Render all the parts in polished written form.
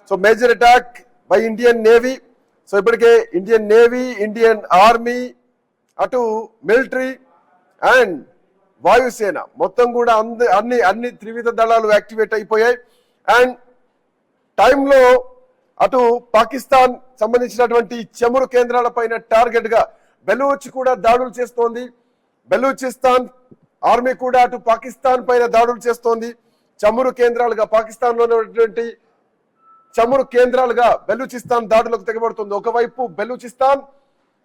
So major attack by Indian navy. So ఇప్పటికే Indian navy, Indian army, అటు military and వాయుసేన మొత్తం కూడా అన్ని త్రివిధ దళాలు యాక్టివేట్ అయిపోయాయి. అండ్ టైంలో అటు పాకిస్తాన్ సంబంధించినటువంటి చమురు కేంద్రాల పైన టార్గెట్ గా బెలూచ్ కూడా దాడులు చేస్తోంది. బెలూచిస్తాన్ ఆర్మీ కూడా అటు పాకిస్తాన్ పైన దాడులు చేస్తోంది. చమురు కేంద్రాలుగా పాకిస్తాన్ లో ఉన్నటువంటి చమురు కేంద్రాలుగా బెలూచిస్తాన్ దాడులకు తెగబడుతుంది. ఒకవైపు బెలూచిస్తాన్,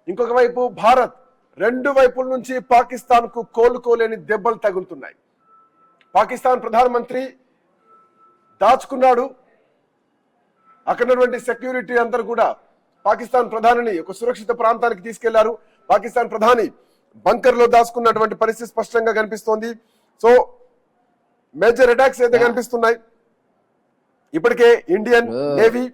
ఇంకొక వైపు భారత్, రెండు వైపుల నుంచి పాకిస్తాన్ కు కోలుకోలేని దెబ్బలు తగులుతున్నాయి. పాకిస్తాన్ ప్రధానమంత్రి దాచుకున్నాడు. అక్కడున్నటువంటి సెక్యూరిటీ అందరూ కూడా పాకిస్తాన్ ప్రధానిని ఒక సురక్షిత ప్రాంతానికి తీసుకెళ్లారు. పాకిస్తాన్ ప్రధాని బంకర్ లో దాచుకున్నటువంటి పరిస్థితి స్పష్టంగా కనిపిస్తోంది. సో మేజర్ అటాక్స్ అయితే కనిపిస్తున్నాయి. ఇప్పటికే ఇండియన్ నేవీ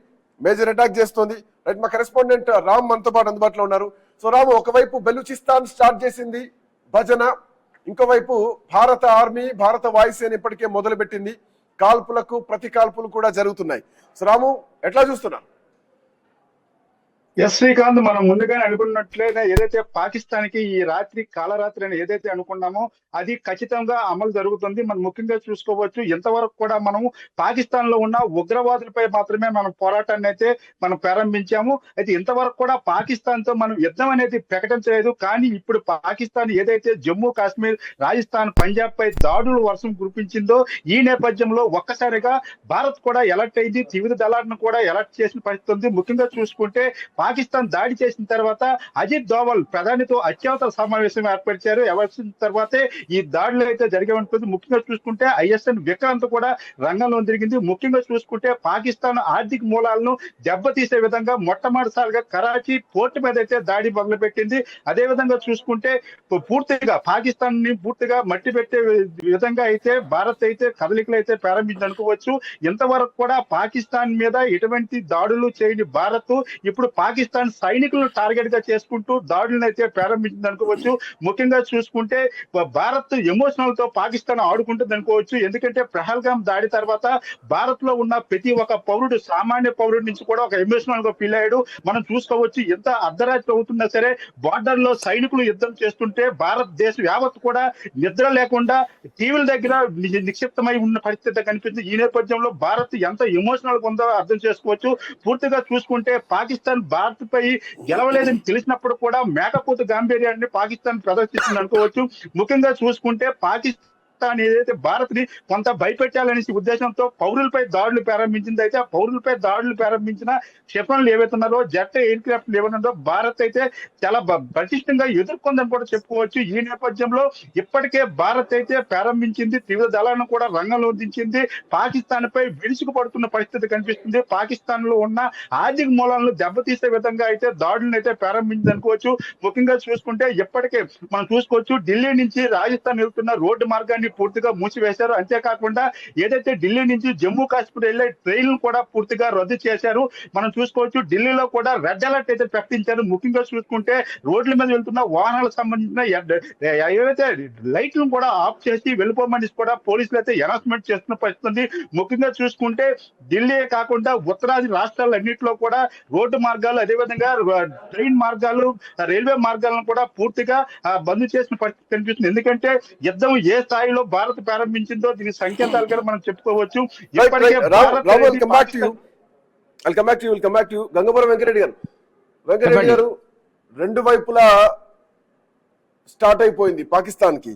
మేజర్ అటాక్ చేస్తోంది. రైట్, మా కరెస్పాండెంట్ రామ్ మనతో పాటు అందుబాటులో ఉన్నారు. సో రామ్, ఒకవైపు బెలూచిస్తాన్ స్టార్ట్ చేసింది భజన, ఇంకోవైపు భారత ఆర్మీ, భారత వాయుసేన ఇప్పటికే మొదలు పెట్టింది. కాల్పులకు ప్రతి కాల్పులు కూడా జరుగుతున్నాయి. సో రాము, ఎట్లా చూస్తున్నారు? ఎస్ శ్రీకాంత్, మనం ముందుగానే అనుకున్నట్లేనే ఏదైతే పాకిస్తాన్ కి ఈ రాత్రి కాలరాత్రి అని ఏదైతే అనుకున్నామో అది ఖచ్చితంగా అమలు జరుగుతుంది. మనం ముఖ్యంగా చూసుకోవచ్చు, ఎంతవరకు కూడా మనము పాకిస్తాన్ లో ఉన్న ఉగ్రవాదులపై మాత్రమే మనం పోరాటాన్ని అయితే మనం ప్రారంభించాము. అయితే ఇంతవరకు కూడా పాకిస్తాన్ తో మనం యుద్ధం అనేది ప్రకటించలేదు. కానీ ఇప్పుడు పాకిస్తాన్ ఏదైతే జమ్మూ కాశ్మీర్, రాజస్థాన్, పంజాబ్ పై దాడులు వర్షం కురిపించిందో ఈ నేపథ్యంలో ఒక్కసారిగా భారత్ కూడా అలర్ట్ అయింది. త్రివిధ దళాలను కూడా అలర్ట్ చేసిన పరిస్థితి ఉంది. ముఖ్యంగా చూసుకుంటే పాకిస్తాన్ దాడి చేసిన తర్వాత అజిత్ దోవల్ ప్రధానితో అత్యవసర సమావేశం ఏర్పరిచారు. ఎవరిన తర్వాతే ఈ దాడులు అయితే జరిగే ఉంటుంది. ముఖ్యంగా చూసుకుంటే ISN విక్రాంత్ కూడా రంగంలో తిరిగింది. ముఖ్యంగా చూసుకుంటే పాకిస్తాన్ ఆర్థిక మూలాలను దెబ్బతీసే విధంగా మొట్టమొదటిసారిగా కరాచీ పోర్టు మీద అయితే దాడి మొదలుపెట్టింది. అదే విధంగా చూసుకుంటే పూర్తిగా పాకిస్తాన్ ని పూర్తిగా మట్టి పెట్టే విధంగా అయితే భారత్ అయితే కదలికలు అయితే ప్రారంభించి అనుకోవచ్చు. ఇంతవరకు కూడా పాకిస్తాన్ మీద ఎటువంటి దాడులు చేయని భారత్ ఇప్పుడు పాకిస్తాన్ సైనికులను టార్గెట్ గా చేసుకుంటూ దాడులను అయితే ప్రారంభించింది అనుకోవచ్చు. ముఖ్యంగా చూసుకుంటే భారత్ ఎమోషనల్ తో పాకిస్తాన్ ఆడుకుంటుంది అనుకోవచ్చు. ఎందుకంటే పహల్గామ్ దాడి తర్వాత భారత్ లో ఉన్న ప్రతి ఒక్క పౌరుడు, సామాన్య పౌరుడి నుంచి కూడా ఒక ఎమోషనల్ గా ఫీల్ అయ్యాడు. మనం చూసుకోవచ్చు, ఎంత అర్ధరాత్రి అవుతున్నా సరే బార్డర్ లో సైనికులు యుద్ధం చేస్తుంటే భారతదేశం యావత్ కూడా నిద్ర లేకుండా టీవీల దగ్గర నిక్షిప్తమై ఉన్న పరిస్థితి కనిపిస్తుంది. ఈ నేపథ్యంలో భారత్ ఎంత ఎమోషనల్ గా ఉందో అర్థం చేసుకోవచ్చు. పూర్తిగా చూసుకుంటే పాకిస్తాన్ భారత్ పై గెలవలేదని తెలిసినప్పుడు కూడా మేకపోతు గాంభీర్యాన్ని పాకిస్తాన్ ప్రదర్శిస్తుంది అనుకోవచ్చు. ముఖ్యంగా చూసుకుంటే పాకిస్తాన్ ఏదైతే భారత్ ని కొంత భయపెట్టాలనే ఉద్దేశంతో పౌరులపై దాడులు ప్రారంభించింది. అయితే ఆ పౌరులపై దాడులు ప్రారంభించిన క్షిపణులు ఏవైతున్నారో, జెట్ ఎయిర్ క్రాఫ్ట్ ఏమైనా భారత్ అయితే చాలా బలిష్టంగా ఎదుర్కొందని కూడా చెప్పుకోవచ్చు. ఈ నేపథ్యంలో ఇప్పటికే భారత్ అయితే ప్రారంభించింది, త్రివిధ దళాలను కూడా రంగంలో దించింది. పాకిస్తాన్ పై విరుచుకుపడుతున్న పరిస్థితి కనిపిస్తుంది. పాకిస్తాన్ లో ఉన్న ఆర్థిక మూలాలను దెబ్బతీసే విధంగా అయితే దాడులను అయితే ప్రారంభించింది అనుకోవచ్చు. ముఖ్యంగా చూసుకుంటే ఇప్పటికే మనం చూసుకోవచ్చు, ఢిల్లీ నుంచి రాజస్థాన్ వెళ్తున్న రోడ్డు మార్గాన్ని పూర్తిగా మూసివేశారు. అంతేకాకుండా ఏదైతే ఢిల్లీ నుంచి జమ్మూ కాశ్మీర్ వెళ్లే ట్రైన్లు కూడా పూర్తిగా రద్దు చేశారు. మనం చూసుకోవచ్చు, ఢిల్లీలో కూడా రెడ్ అలర్ట్ అయితే ప్రకటించారు. ముఖ్యంగా చూసుకుంటే రోడ్ల మీద వెళ్తున్న వాహనాలకు సంబంధించిన ఏవైతే లైట్లను కూడా ఆఫ్ చేసి వెళ్ళిపోమని కూడా పోలీసులు అయితే అనౌన్స్మెంట్ చేస్తున్న పరిస్థితి. ముఖ్యంగా చూసుకుంటే ఢిల్లీ కాకుండా ఉత్తరాది రాష్ట్రాలన్నింటిలో కూడా రోడ్డు మార్గాలు, అదేవిధంగా ట్రైన్ మార్గాలు, రైల్వే మార్గాలను కూడా పూర్తిగా బంద్ చేసిన పరిస్థితి కనిపిస్తుంది. ఎందుకంటే యుద్ధం ఏ స్థాయిలో భారత్ ప్రారంభించిందో దీని సంకేతాలుగా మనం చెప్పుకోవచ్చు. గంగపురం వెంకరెడ్డి గారు, రెండు వైపులా స్టార్ట్ అయిపోయింది పాకిస్తాన్ కి.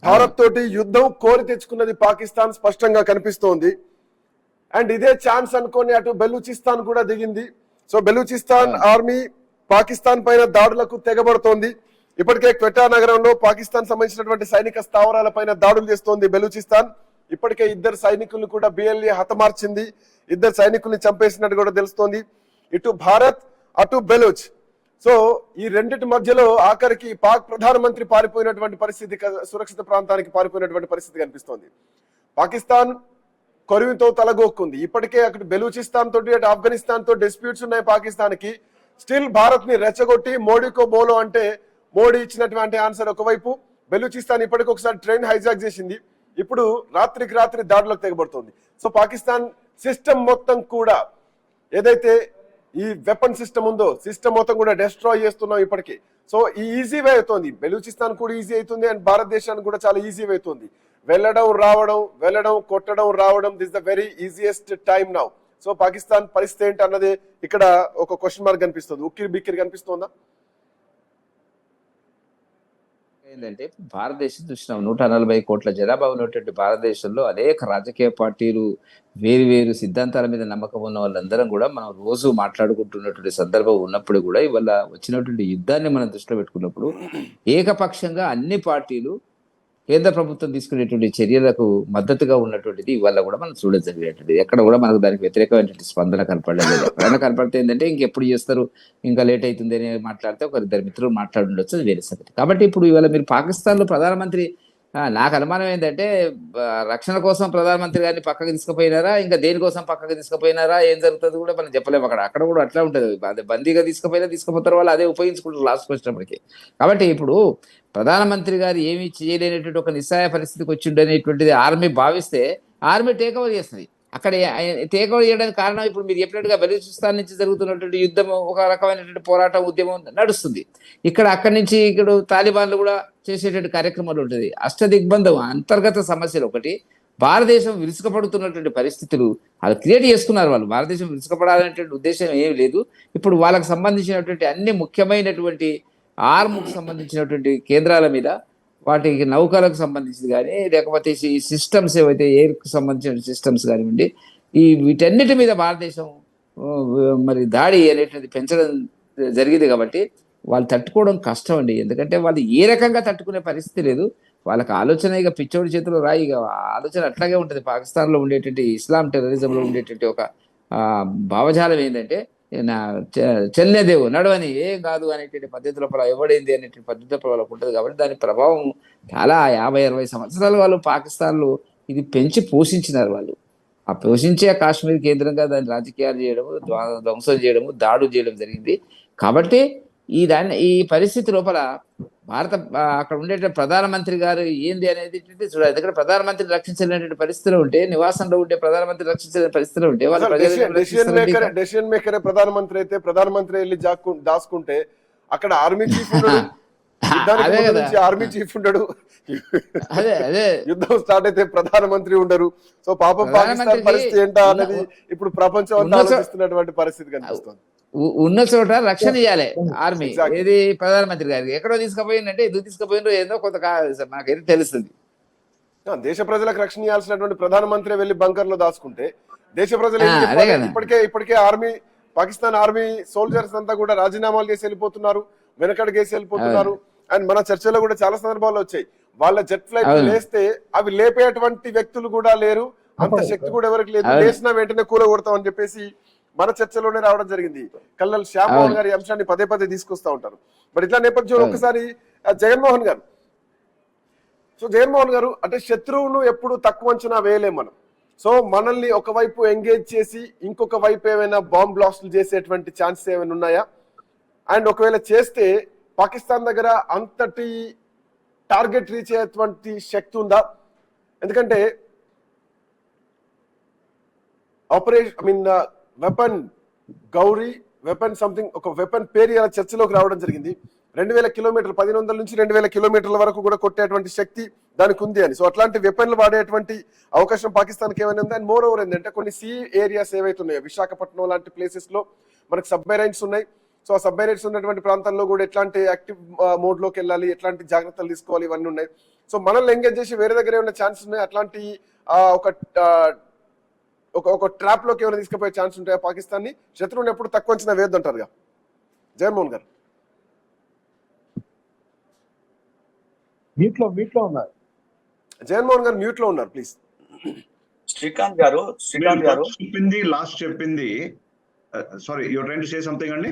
భారత్ తోటి యుద్ధం కోరి తెచ్చుకున్నది పాకిస్తాన్ స్పష్టంగా కనిపిస్తోంది. అండ్ ఇదే ఛాన్స్ అనుకొని అటు బెలూచిస్తాన్ కూడా దిగింది. సో బెలూచిస్తాన్ ఆర్మీ పాకిస్తాన్ పైన దాడులకు తెగబడుతోంది. ఇప్పటికే క్వెటా నగరంలో పాకిస్తాన్ సంబంధించినటువంటి సైనిక స్థావరాల పైన దాడులు చేస్తోంది బెలూచిస్తాన్. ఇప్పటికే 2 సైనికులను కూడా BLA హతమార్చింది. 2 సైనికుల్ని చంపేసినట్టు కూడా తెలుస్తోంది. ఇటు భారత్, అటు బెలూచ్. సో ఈ రెండింటి మధ్యలో ఆఖరికి పాక్ ప్రధానమంత్రి పారిపోయినటువంటి పరిస్థితి, సురక్షిత ప్రాంతానికి పారిపోయినటువంటి పరిస్థితి కనిపిస్తోంది. పాకిస్తాన్ కొరివితో తలగొక్కుంది. ఇప్పటికే అక్కడ బెలూచిస్తాన్ తోటి, అటు ఆఫ్ఘనిస్తాన్ తో డిస్ప్యూట్స్ ఉన్నాయి పాకిస్తాన్ కి. స్టిల్ భారత్ ని రెచ్చగొట్టి మోడీకో బోలో అంటే మోడీ ఇచ్చినటువంటి ఆన్సర్ ఒకవైపు. బెలూచిస్తాన్ ఇప్పటికి ఒకసారి ట్రైన్ హైజాక్ చేసింది. ఇప్పుడు రాత్రికి రాత్రి దాడులకు తెగబడుతోంది. సో పాకిస్తాన్ సిస్టమ్ మొత్తం కూడా ఏదైతే ఈ వెపన్ సిస్టమ్ ఉందో సిస్టమ్ మొత్తం కూడా డిస్ట్రాయ్ చేస్తున్నాం ఇప్పటికీ. సో ఈ ఈజీ వే అవుతుంది, బెలూచిస్తాన్ కూడా ఈజీ అవుతుంది అండ్ భారతదేశానికి కూడా చాలా ఈజీ అవుతుంది. వెళ్ళడం కొట్టడం రావడం, this the very easiest time now. So Pakistan పరిస్థితి ఏంటి అన్నది ఇక్కడ ఒక క్వశ్చన్ మార్క్ కనిపిస్తుంది. ఉక్కిరి బిక్కిరి కనిపిస్తుందా? ఏంటంటే భారతదేశం చూసినాం 140 కోట్ల జనాభా ఉన్నటువంటి భారతదేశంలో అనేక రాజకీయ పార్టీలు, వేరు వేరు సిద్ధాంతాల మీద నమ్మకం ఉన్న వాళ్ళందరం కూడా మనం రోజు మాట్లాడుకుంటున్నటువంటి సందర్భం ఉన్నప్పుడు కూడా ఇవాళ వచ్చినటువంటి యుద్ధాన్ని మనం దృష్టిలో పెట్టుకున్నప్పుడు ఏకపక్షంగా అన్ని పార్టీలు కేంద్ర ప్రభుత్వం తీసుకునేటువంటి చర్యలకు మద్దతుగా ఉన్నటువంటిది ఇవాళ కూడా మనం చూడడం జరిగినటువంటి, ఎక్కడ కూడా మనకు దానికి వ్యతిరేకమైనటువంటి స్పందన కనపడలేదు. ఎక్కడైనా కనపడితే ఏంటంటే ఇంకెప్పుడు చేస్తారు, ఇంకా లేట్ అవుతుంది అని మాట్లాడితే ఒకరిద్దరు మిత్రులు మాట్లాడుండొచ్చు, అది వేరే సంగతి. కాబట్టి ఇప్పుడు ఇవాళ మీరు పాకిస్తాన్లో ప్రధానమంత్రి, నాకు అనుమానం ఏంటంటే రక్షణ కోసం ప్రధానమంత్రి గారిని పక్కకు తీసుకుపోయినారా, ఇంకా దేనికోసం పక్కకు తీసుకుపోయినారా, ఏం జరుగుతుంది కూడా మనం చెప్పలేము. అక్కడ కూడా అట్లా ఉంటుంది, అదే బందీగా తీసుకుపోతారు వాళ్ళు, అదే ఉపయోగించుకుంటారు లాస్ట్కి వచ్చినప్పటికీ. కాబట్టి ఇప్పుడు ప్రధానమంత్రి గారు ఏమీ చేయలేనటువంటి ఒక నిస్సహాయ పరిస్థితికి వచ్చిండు అనేటువంటిది ఆర్మీ భావిస్తే ఆర్మీ టేక్ ఓవర్ చేస్తుంది. అక్కడ టేక్ ఓవర్ చేయడానికి కారణం ఇప్పుడు మీరు చెప్పినట్టుగా బలూచిస్తాన్ నుంచి జరుగుతున్నటువంటి యుద్ధం, ఒక రకమైనటువంటి పోరాటం, ఉద్యమం నడుస్తుంది. అక్కడి నుంచి ఇక్కడ తాలిబాన్లు కూడా చేసేటువంటి కార్యక్రమాలు ఉంటుంది. అష్టదిగ్బంధం అంతర్గత సమస్యలు ఒకటి, భారతదేశం విరుచుకపడుతున్నటువంటి పరిస్థితులు అది క్రియేట్ చేసుకున్నారు వాళ్ళు. భారతదేశం విరుచుకపడాలనేటువంటి ఉద్దేశం ఏమి లేదు. ఇప్పుడు వాళ్ళకి సంబంధించినటువంటి అన్ని ముఖ్యమైనటువంటి ఆర్ముకు సంబంధించినటువంటి కేంద్రాల మీద, వాటికి నౌకలకు సంబంధించింది కానీ, లేకపోతే ఈ సిస్టమ్స్ ఏవైతే ఎయిర్కు సంబంధించిన సిస్టమ్స్ కానివ్వండి, వీటన్నిటి మీద భారతదేశం మరి దాడి అనేటువంటిది పెంచడం జరిగింది. కాబట్టి వాళ్ళు తట్టుకోవడం కష్టం అండి. ఎందుకంటే వాళ్ళు ఏ రకంగా తట్టుకునే పరిస్థితి లేదు. వాళ్ళకి ఆలోచన ఇక పిచ్చోడి చేతిలో రాయి, ఇక ఆలోచన అట్లాగే ఉంటుంది. పాకిస్తాన్లో ఉండేటువంటి ఇస్లాం టెర్రరిజంలో ఉండేటువంటి ఒక భావజాలం ఏంటంటే, నా చెల్లెదేవు నడవని ఏం కాదు అనేటువంటి పద్ధతిలో ఎవడైంది అనేటువంటి పద్ధతిలో వాళ్ళకు ఉంటుంది. కాబట్టి దాని ప్రభావం చాలా 50-60 సంవత్సరాలు వాళ్ళు పాకిస్తాన్లో ఇది పెంచి పోషించినారు. వాళ్ళు ఆ పోషించే కాశ్మీర్ కేంద్రంగా దాన్ని రాజకీయాలు చేయడము, ధ్వంసం చేయడము, దాడులు చేయడం జరిగింది. కాబట్టి ఈ పరిస్థితి లోపల అక్కడ ఉండే ప్రధానమంత్రి గారు ఏంది అనేది చూడాలి. ఎందుకంటే ప్రధానమంత్రి రక్షించలేనటువంటి పరిస్థితిలో ఉంటే, నివాసంలో ఉండే ప్రధానమంత్రి రక్షించలేని పరిస్థితిలో ఉంటే డెసిషన్ మేకరే ప్రధానమంత్రి అయితే, ప్రధానమంత్రి వెళ్ళి దాచుకుంటే అక్కడ ఆర్మీ చీఫ్ ఆర్మీ చీఫ్ ఉండడు, అదే యుద్ధం స్టార్ట్ అయితే ప్రధానమంత్రి ఉండరు. సో పాపం పాకిస్తాన్ పరిస్థితి ఏంటా అనేది ఇప్పుడు ప్రపంచం అంతా ఆలోచిస్తున్నటువంటి పరిస్థితి కనిపిస్తుంది. ఉన్న చోట రక్షణ ఇవ్వాలి ఆర్మీ. ఏది ప్రధానమంత్రి గారికి ఎక్కడో తీసుకుపోయిందంటే ఎందుకు తీసుకుపోయిందో ఏదో కొంత నాకైతే తెలుస్తుంది. దేశ ప్రజలకు రక్షణ ఇవ్వాల్సినటువంటి ప్రధానమంత్రి వెళ్ళి బంకర్ లో దాచుకుంటే దేశ ప్రజలు ఇప్పటికే ఆర్మీ, పాకిస్తాన్ ఆర్మీ సోల్జర్స్ అంతా కూడా రాజీనామాలు చేసి వెళ్ళిపోతున్నారు, వెనకడుగేసి వెళ్ళిపోతున్నారు. అండ్ మన చర్చలో కూడా చాలా సందర్భాల్లో వచ్చాయి, వాళ్ళ జెట్ ఫ్లైట్ లేస్తే అవి లేపేటువంటి వ్యక్తులు కూడా లేరు, అంత శక్తి కూడా ఎవరికి లేదు, లేచినా వెంటనే కూలగొడతాం అని చెప్పేసి మన చర్చలోనే రావడం జరిగింది. కల్నల్ శ్యామ్ మోహన్ గారి అంశాన్ని పదే తీసుకొస్తా ఉంటారు. మరి ఇట్లా నేపథ్యంలో ఒకసారి జగన్మోహన్ గారు అంటే శత్రువును ఎప్పుడు తక్కువ అంచనా వేయలేం మనం. సో మనల్ని ఒకవైపు ఎంగేజ్ చేసి ఇంకొక వైపు ఏమైనా బాంబ్ బ్లాస్ట్లు చేసేటువంటి ఛాన్సెస్ ఏమైనా ఉన్నాయా? అండ్ ఒకవేళ చేస్తే పాకిస్తాన్ దగ్గర అంతటి టార్గెట్ రీచ్ అయ్యేటువంటి శక్తి ఉందా? ఎందుకంటే operation weapon Gauri, weapon something, ఒక వెపన్ పేరు ఇలా చర్చలోకి రావడం జరిగింది. 2000 కిలోమీటర్లు, 1500 నుంచి 2000 కిలోమీటర్ల వరకు కూడా కొట్టేటువంటి శక్తి దానికి ఉంది అని. సో అట్లాంటి వెపన్లు వాడేటువంటి అవకాశం పాకిస్తాన్కి ఏమైనా ఉంది. అండ్ మోర్ ఓవర్ ఏంటంటే కొన్ని సీ ఏరియాస్ ఏవైతే ఉన్నాయో, విశాఖపట్నం లాంటి ప్లేసెస్ లో మనకు సబ్మెరైన్స్ ఉన్నాయి. సో ఆ సబ్మెరైన్స్ ఉన్నటువంటి ప్రాంతాల్లో కూడా ఎట్లాంటి యాక్టివ్ మోడ్ లోకి వెళ్ళాలి, ఎట్లాంటి జాగ్రత్తలు తీసుకోవాలి, ఇవన్నీ ఉన్నాయి. సో మనల్ని ఎంగేజ్ చేసి వేరే దగ్గర ఏమైనా ఛాన్స్ ఉన్నాయి? అట్లాంటి ఒక ట్రాప్ లోకి ఏమైనా తీసుకుపోయే ఛాన్స్ ఉంటాయా పాకిస్తాన్ ని? శత్రువుని ఎప్పుడు తక్కువ అంచనా వేయొద్దంటారుగా జగన్మోహన్ గారు. జగన్మోహన్ గారు మ్యూట్ లో ఉన్నారు, ప్లీజ్. శ్రీకాంత్ గారు చెప్పింది sorry, you are trying to say something అండి.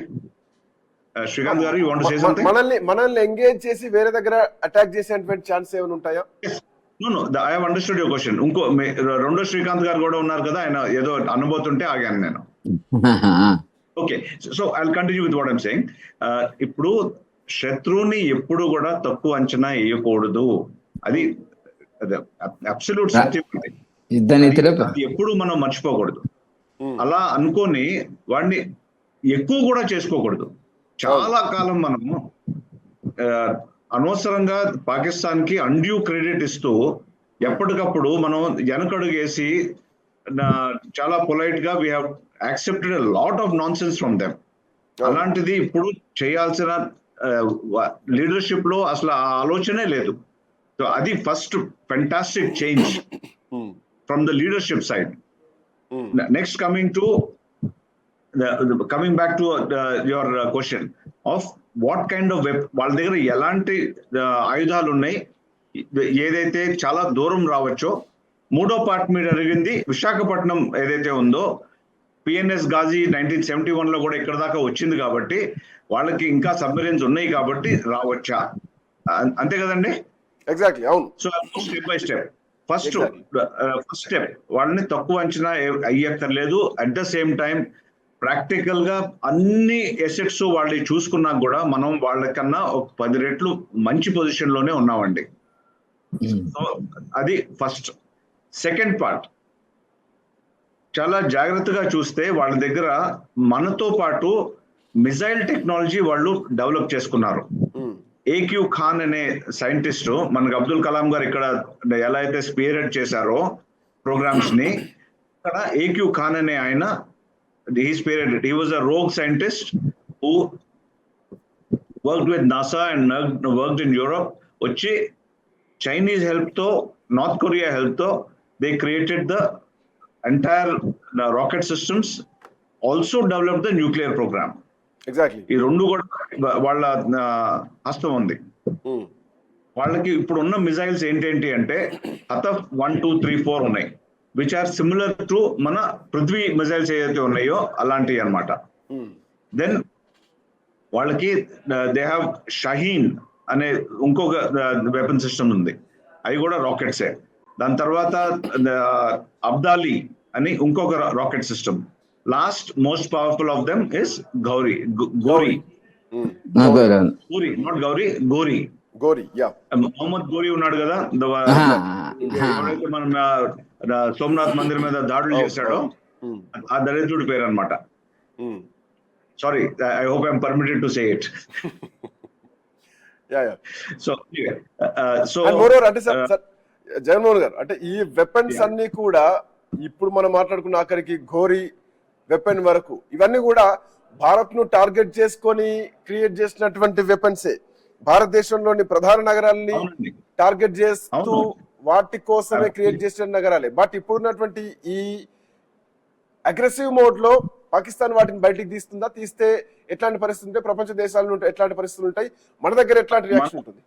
Srikanth garu, you want to say something? మనల్ని ఎంగేజ్ చేసి వేరే దగ్గర అటాక్ చేసేటువంటి ఛాన్స్ ఏమైనా ఉంటాయా? No, I have understood your question. ఇంకో రెండో శ్రీకాంత్ గారు కూడా ఉన్నారు కదా, ఆయన ఏదో అనుబోతుంటే ఆగాను నేను. Okay, so I will continue with what I'm saying. ఇప్పుడు శత్రువుని ఎప్పుడు కూడా తక్కువ అంచనా వేయకూడదు, అది అబ్సల్యూట్ సత్యం. ఎప్పుడు మనం మర్చిపోకూడదు. అలా అనుకొని వాడిని ఎక్కువ కూడా చేసుకోకూడదు. చాలా కాలం మనము అనవసరంగా పాకిస్తాన్ కి అన్డ్యూ క్రెడిట్ ఇస్తూ ఎప్పటికప్పుడు మనం వెనకడుగేసి చాలా పొలైట్ గా we have accepted a lot of non sense from them. అలాంటిది ఇప్పుడు చేయాల్సిన లీడర్షిప్ లో అసలు ఆ ఆలోచనే లేదు. సో అది first fantastic change from the leadership side. Next coming back to your question of what kind of వాళ్ళ దగ్గర ఎలాంటి ఆయుధాలు ఉన్నాయి, ఏదైతే చాలా దూరం రావచ్చో. మూడో పార్ట్ మీరు అడిగింది విశాఖపట్నం ఏదైతే ఉందో, పిఎన్ఎస్ గాజీ 1971 లో కూడా ఇక్కడ దాకా వచ్చింది కాబట్టి వాళ్ళకి ఇంకా సబ్మెరీన్స్ ఉన్నాయి కాబట్టి రావచ్చా, అంతే కదండి? ఎగ్జాక్ట్లీ, అవును. So step by step first step వాళ్ళని తక్కువ అంచనా అయ్యక్కర్లేదు. At the same time practical గా అన్ని ఎసెట్స్ వాళ్ళు చూసుకున్నా కూడా మనం వాళ్ళకన్నా ఒక 10 రెట్లు మంచి పొజిషన్ లోనే ఉన్నామండి. సో అది ఫస్ట్. సెకండ్ పార్ట్ చాలా జాగ్రత్తగా చూస్తే వాళ్ళ దగ్గర మనతో పాటు మిసైల్ టెక్నాలజీ వాళ్ళు డెవలప్ చేసుకున్నారు. ఏక్యూ ఖాన్ అనే సైంటిస్ట్, మనకు అబ్దుల్ కలాం గారు ఇక్కడ ఎలా అయితే స్పియర్ చేశారో ప్రోగ్రామ్స్ ని, ఇక్కడ ఏక్యూ ఖాన్ అనే ఆయన he was a rogue scientist who worked with NASA and worked in Europe. వచ్చి చైనీస్ హెల్ప్ తో, నార్త్ కొరియా హెల్ప్ తో they created the entire rocket systems, also developed the nuclear program. Exactly, ఈ రెండు కూడా వాళ్ళ హస్తం ఉంది. వాళ్ళకి ఇప్పుడు ఉన్న మిసైల్స్ ఏంటంటే హతఫ్ 1, 2, 3, 4 ఉన్నాయి, విచ్ ఆర్ సిమిలర్ టు మన పృథ్వీ మిసైల్స్ ఏదైతే ఉన్నాయో అలాంటివి అన్నమాట. దెన్ వాళ్ళకి దే హ్యావ్ షహీన్ అనే ఇంకొక వెపన్ సిస్టమ్ ఉంది, అవి కూడా రాకెట్సే. దాని తర్వాత అబ్దాలి అని ఇంకొక rocket system. Last most powerful of them is Gauri, not Gauri, గోరి. యా, మొహమ్మద్ గోరీ ఉన్నాడు కదా, ఎవరైతే మనం సోమనాథ్ మందిర్ మీద దాడులు చేశాడో ఆ దరిద్రుడి పేరు అన్నమాట. Sorry, I hope I'm permitted to say it. So అంటే సార్ జగన్మోహన్ గారు, అంటే ఈ వెపన్స్ అన్ని కూడా ఇప్పుడు మనం మాట్లాడుకున్న ఆఖరికి ఘోరీ వెపన్ వరకు ఇవన్నీ కూడా భారత్ ను టార్గెట్ చేసుకొని క్రియేట్ చేసినటువంటి వెపన్సే. భారతదేశంలోని ప్రధాన నగరాలని టార్గెట్ చేస్తూ వాటి కోసమే క్రియేట్ చేసిన నగరాలే. బట్ ఇప్పుడున్నటువంటి ఈ అగ్రెసివ్ మోడ్ లో పాకిస్తాన్ వాటిని బయటికి తీస్తుందా? తీస్తే ఎట్లాంటి పరిస్థితులు ఉంటాయి? ప్రపంచ దేశాల ఎట్లాంటి పరిస్థితులు ఉంటాయి? మన దగ్గర ఎట్లాంటి రియాక్షన్ ఉంటుంది?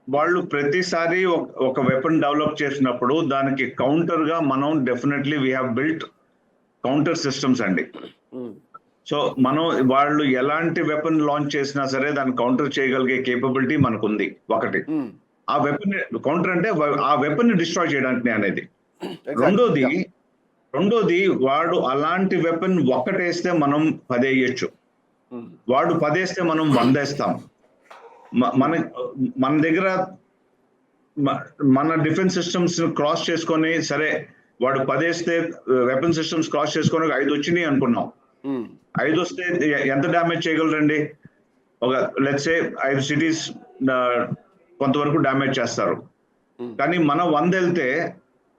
వాళ్ళు ప్రతిసారి ఒక వెపన్ డెవలప్ చేసినప్పుడు దానికి కౌంటర్ గా మనం definitely we have built counter systems అండి. సో మనం వాళ్ళు ఎలాంటి వెపన్ లాంచ్ చేసినా సరే దాన్ని కౌంటర్ చేయగలిగే కేపబిలిటీ మనకుంది. ఒకటి, ఆ వెపన్ కౌంటర్ అంటే ఆ వెపన్ ని డిస్ట్రాయ్ చేయడానికి అనేది. రెండోది వాడు అలాంటి వెపన్ ఒక్కటేస్తే మనం 10 వేయచ్చు, వాడు 10 వేస్తే మనం 100 వేస్తాం. మన దగ్గర మన డిఫెన్స్ సిస్టమ్స్ క్రాస్ చేసుకొని, సరే వాడు 10 వేస్తే వెపన్ సిస్టమ్స్ క్రాస్ చేసుకొని 5 వచ్చినాయి అనుకున్నాం. 5 వస్తే ఎంత డ్యామేజ్ చేయగలరండి? ఒక లెట్స్ సే 5 సిటీస్ కొంతవరకు డ్యామేజ్ చేస్తారు, కానీ మన 100 వెళ్తే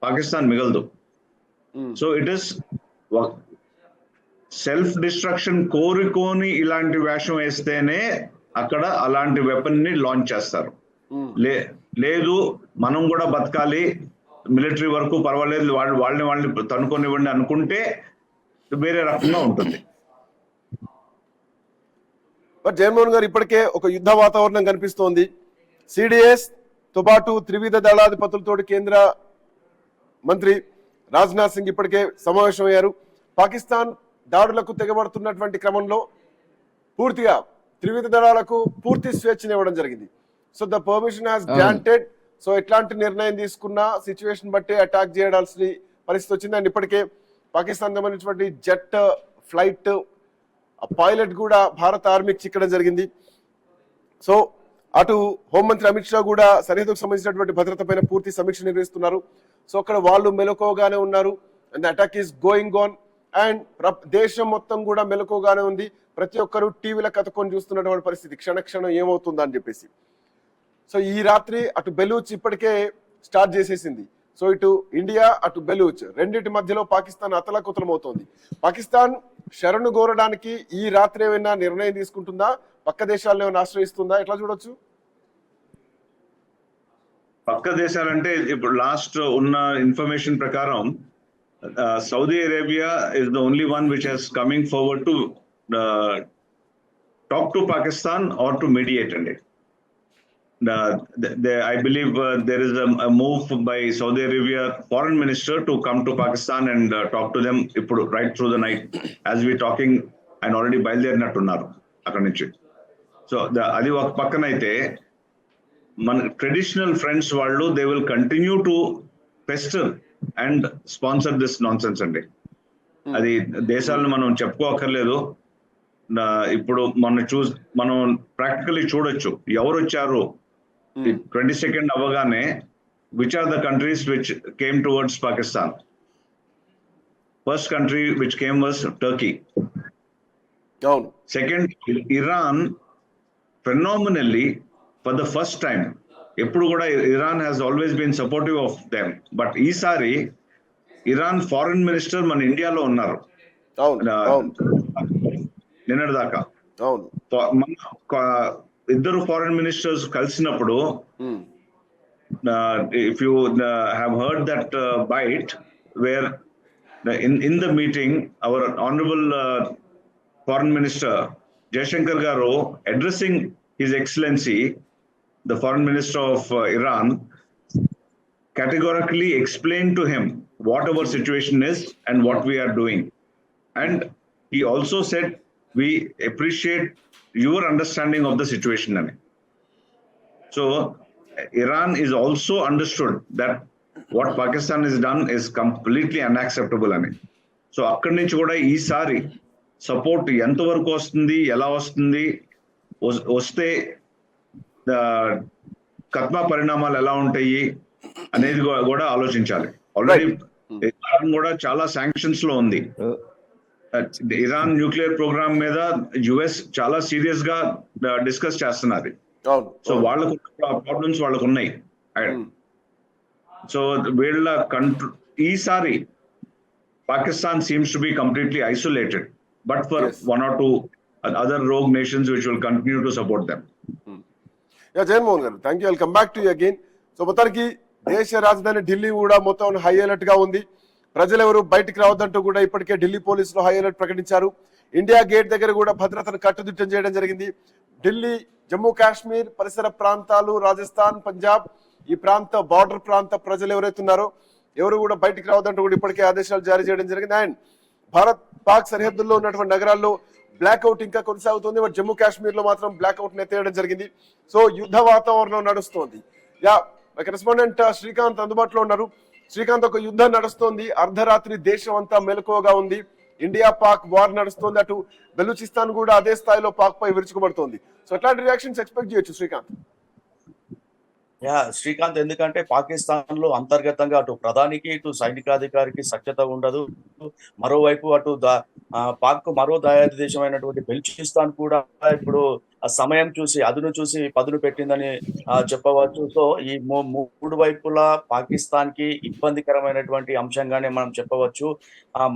పాకిస్తాన్ మిగలదు. So it is self destruction కోరుకొని ఇలాంటి వేషం వేస్తేనే అక్కడ అలాంటి వెపన్ ని లాంచ్ చేస్తారు. లేదు మనం కూడా బతకాలి, మిలిటరీ వరకు పర్వాలేదు, వాళ్ళని తనుకొనివ్వండి అనుకుంటే వేరే రకంగా ఉంటుంది. బట్ జగన్మోహన్ గారు, ఇప్పటికే ఒక యుద్ధ వాతావరణం కనిపిస్తోంది. సిడిఎస్ తో పాటు త్రివిధ దళాధిపతులతో కేంద్ర మంత్రి రాజ్నాథ్ సింగ్ ఇప్పటికే సమావేశమయ్యారు. పాకిస్తాన్ దాడులకు తెగబడుతున్నటువంటి క్రమంలో పూర్తిగా త్రివిధ దళాలకు పూర్తి స్వేచ్ఛనివ్వడం జరిగింది. So the permission has granted. So ఎట్లాంటి నిర్ణయం తీసుకున్నా సిచ్యువేషన్ బట్టి అటాక్ చేయాల్సిన పరిస్థితి వచ్చింది. అండ్ ఇప్పటికే పాకిస్తాన్ సంబంధించినటువంటి జెట్ ఫ్లైట్ పైలట్ కూడా భారత ఆర్మీకి చిక్కడం జరిగింది. సో అటు హోంమంత్రి అమిత్ షా కూడా సరిహద్దుకు సంబంధించినటువంటి భద్రత పైన పూర్తి సమీక్ష నిర్వహిస్తున్నారు. సో అక్కడ వాళ్ళు మెలకువగానే ఉన్నారు. And attack is going on. And దేశం మొత్తం కూడా మెలకుగానే ఉంది. ప్రతి ఒక్కరు టీవీల కథకొని చూస్తున్నటువంటి పరిస్థితి, క్షణక్షణం ఏమవుతుందా అని చెప్పేసి. సో ఈ రాత్రి అటు బెలూచ్ ఇప్పటికే స్టార్ట్ చేసేసింది. సో ఇటు ఇండియా అటు బెలూచ్ రెండింటి మధ్యలో పాకిస్తాన్ అతలాకుతలమవుతోంది. పాకిస్తాన్ శరణు కోరడానికి ఈ రాత్రి ఏమైనా నిర్ణయం తీసుకుంటుందా, పక్క దేశాలను ఏమైనా ఆశ్రయిస్తుందా, ఎట్లా చూడొచ్చు? పక్క దేశాలంటే ఇప్పుడు లాస్ట్ ఉన్న ఇన్ఫర్మేషన్ ప్రకారం Saudi Arabia is the only one which is coming forward to talk to Pakistan or to mediate అండి. I believe there is a move by Saudi Arabia foreign minister to come to Pakistan and talk to them right through the night. As we talking and already బయలుదేరినట్టున్నారు అక్కడి నుంచి. So అది ఒక పక్కన అయితే మన traditional friends వాళ్ళు they will continue to pester and sponsor this non sense అండి. అది దేశాలను మనం చెప్పుకోకర్లేదు. ఇప్పుడు మనం ప్రాక్టికల్లీ చూడొచ్చు ఎవరు వచ్చారు. 22nd అవగానే which are the countries which came towards Pakistan. First country which came was Turkey. Second, Iran, phenomenally for the first time. ఎప్పుడు కూడా Iran has always been supportive of them, but ఈసారి Iran foreign minister మన ఇండియాలో ఉన్నారు నిన్నటి దాకా. ఇద్దరు foreign ministers కలిసినప్పుడు if you have heard that bite where in the meeting our honourable foreign minister Jaishankar garu addressing his excellency the foreign minister of Iran categorically explained to him what our situation is and what we are doing, and he also said we appreciate your understanding of the situation. So Iran is also understood that what Pakistan has done is completely unacceptable. So akkadi nunchi kuda ee sari support ఎంత వరకు వస్తుంది, ఎలా వస్తుంది, వస్తే కత్మా పరిణామాలు ఎలా ఉంటాయి అనేది కూడా ఆలోచించాలి. ఆల్రెడీ ఇరాన్ కూడా చాలా శాంక్షన్స్ లో ఉంది. ఇరాన్ న్యూక్లియర్ ప్రోగ్రామ్ మీద యుఎస్ చాలా సీరియస్ గా డిస్కస్ చేస్తున్నది. సో వాళ్ళకు ప్రాబ్లమ్స్ వాళ్ళకు ఉన్నాయి. సో వీళ్ళ ఈసారి Pakistan seems to be completely isolated, but for 1 or 2 other rogue nations which will continue to support them. Jaganmohan garu, thank you. I'll come back to you again. So మొత్తానికి దేశ రాజధాని ఢిల్లీ కూడా మొత్తం హై అలర్ట్ గా ఉంది. ప్రజలు ఎవరు బయటికి రావద్దంటూ కూడా ఇప్పటికే ఢిల్లీ పోలీసులు హై అలర్ట్ ప్రకటించారు. ఇండియా గేట్ దగ్గర కూడా భద్రతను కట్టుదిట్టం చేయడం జరిగింది. ఢిల్లీ, జమ్మూ కాశ్మీర్ పరిసర ప్రాంతాలు, రాజస్థాన్, పంజాబ్ ఈ ప్రాంత బార్డర్ ప్రాంత ప్రజలు ఎవరైతే ఉన్నారో ఎవరు కూడా బయటికి రావద్దంటూ కూడా ఇప్పటికే ఆదేశాలు జారీ చేయడం జరిగింది. అండ్ భారత్ పాక్ సరిహద్దుల్లో ఉన్నటువంటి నగరాల్లో బ్లాక్అవుట్ ఇంకా కొనసాగుతుంది. బట్ జమ్మూ కాశ్మీర్ లో మాత్రం బ్లాక్అవుట్ ఎత్తేయడం జరిగింది. సో యుద్ధ వాతావరణం నడుస్తోంది. కరెస్పాండెంట్ శ్రీకాంత్ అందుబాటులో ఉన్నారు. శ్రీకాంత్, ఒక యుద్ధం నడుస్తోంది, అర్ధరాత్రి దేశం అంతా మెలకువగా ఉంది. ఇండియా పాక్ వార్ నడుస్తోంది. అటు బెలూచిస్తాన్ కూడా అదే స్థాయిలో పాక్ పై విరుచుకుపడుతోంది. సో ఎట్లాంటి రియాక్షన్స్ ఎక్స్పెక్ట్ చేయొచ్చు శ్రీకాంత్? శ్రీకాంత్, ఎందుకంటే పాకిస్తాన్ లో అంతర్గతంగా అటు ప్రధానికి ఇటు సైనికాధికారికి సఖ్యత ఉండదు. మరోవైపు అటు పాక్ మరో దయాది దేశమైనటువంటి బెలూచిస్తాన్ కూడా ఇప్పుడు ఆ సమయం చూసి అదును చూసి పదును పెట్టిందని చెప్పవచ్చు. సో ఈ మూడు వైపులా పాకిస్తాన్ కి ఇబ్బందికరమైనటువంటి అంశంగానే మనం చెప్పవచ్చు.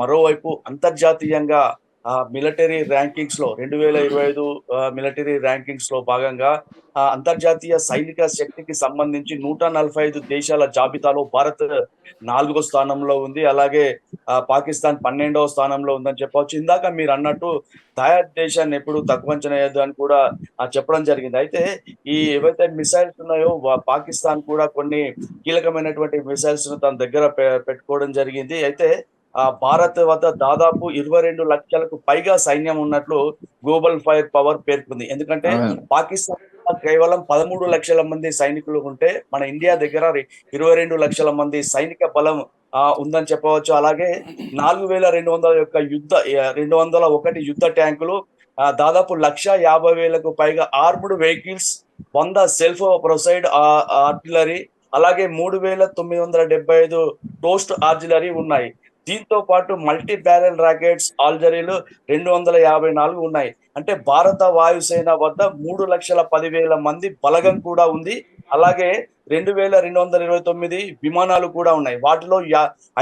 మరోవైపు అంతర్జాతీయంగా మిలిటరీ ర్యాంకింగ్స్ లో 2025 మిలిటరీ ర్యాంకింగ్స్ లో భాగంగా అంతర్జాతీయ సైనిక శక్తికి సంబంధించి 145 దేశాల జాబితాలో భారత్ 4వ స్థానంలో ఉంది. అలాగే పాకిస్తాన్ 12వ స్థానంలో ఉందని చెప్పవచ్చు. ఇందాక మీరు అన్నట్టు దయాద్ దేశాన్ని ఎప్పుడు తక్కువ అంచనా వేయద్దు అని కూడా చెప్పడం జరిగింది. అయితే ఈ ఏవైతే మిసైల్స్ ఉన్నాయో పాకిస్తాన్ కూడా కొన్ని కీలకమైనటువంటి మిసైల్స్ ను తన దగ్గర పెట్టుకోవడం జరిగింది. అయితే భారత్ వద్ద దాదాపు 22 లక్షలకు పైగా సైన్యం ఉన్నట్లు గ్లోబల్ ఫైర్ పవర్ పేర్కొంది. ఎందుకంటే పాకిస్తాన్ కేవలం 13 లక్షల మంది సైనికులు ఉంటే మన ఇండియా దగ్గర 22 లక్షల మంది సైనిక బలం ఉందని చెప్పవచ్చు. అలాగే 4201 యుద్ధ ట్యాంకులు, దాదాపు 150,000కు పైగా armed vehicles, 100 self proceed artillery, అలాగే 3,975 టోస్ట్ ఆర్టిలరీ ఉన్నాయి. దీంతో పాటు మల్టీ బ్యారెల్ రాకెట్స్ ఆల్జరీలు 254 ఉన్నాయి. అంటే భారత వాయుసేన వద్ద 3,10,000 మంది బలగం కూడా ఉంది. అలాగే 2,229 విమానాలు కూడా ఉన్నాయి. వాటిలో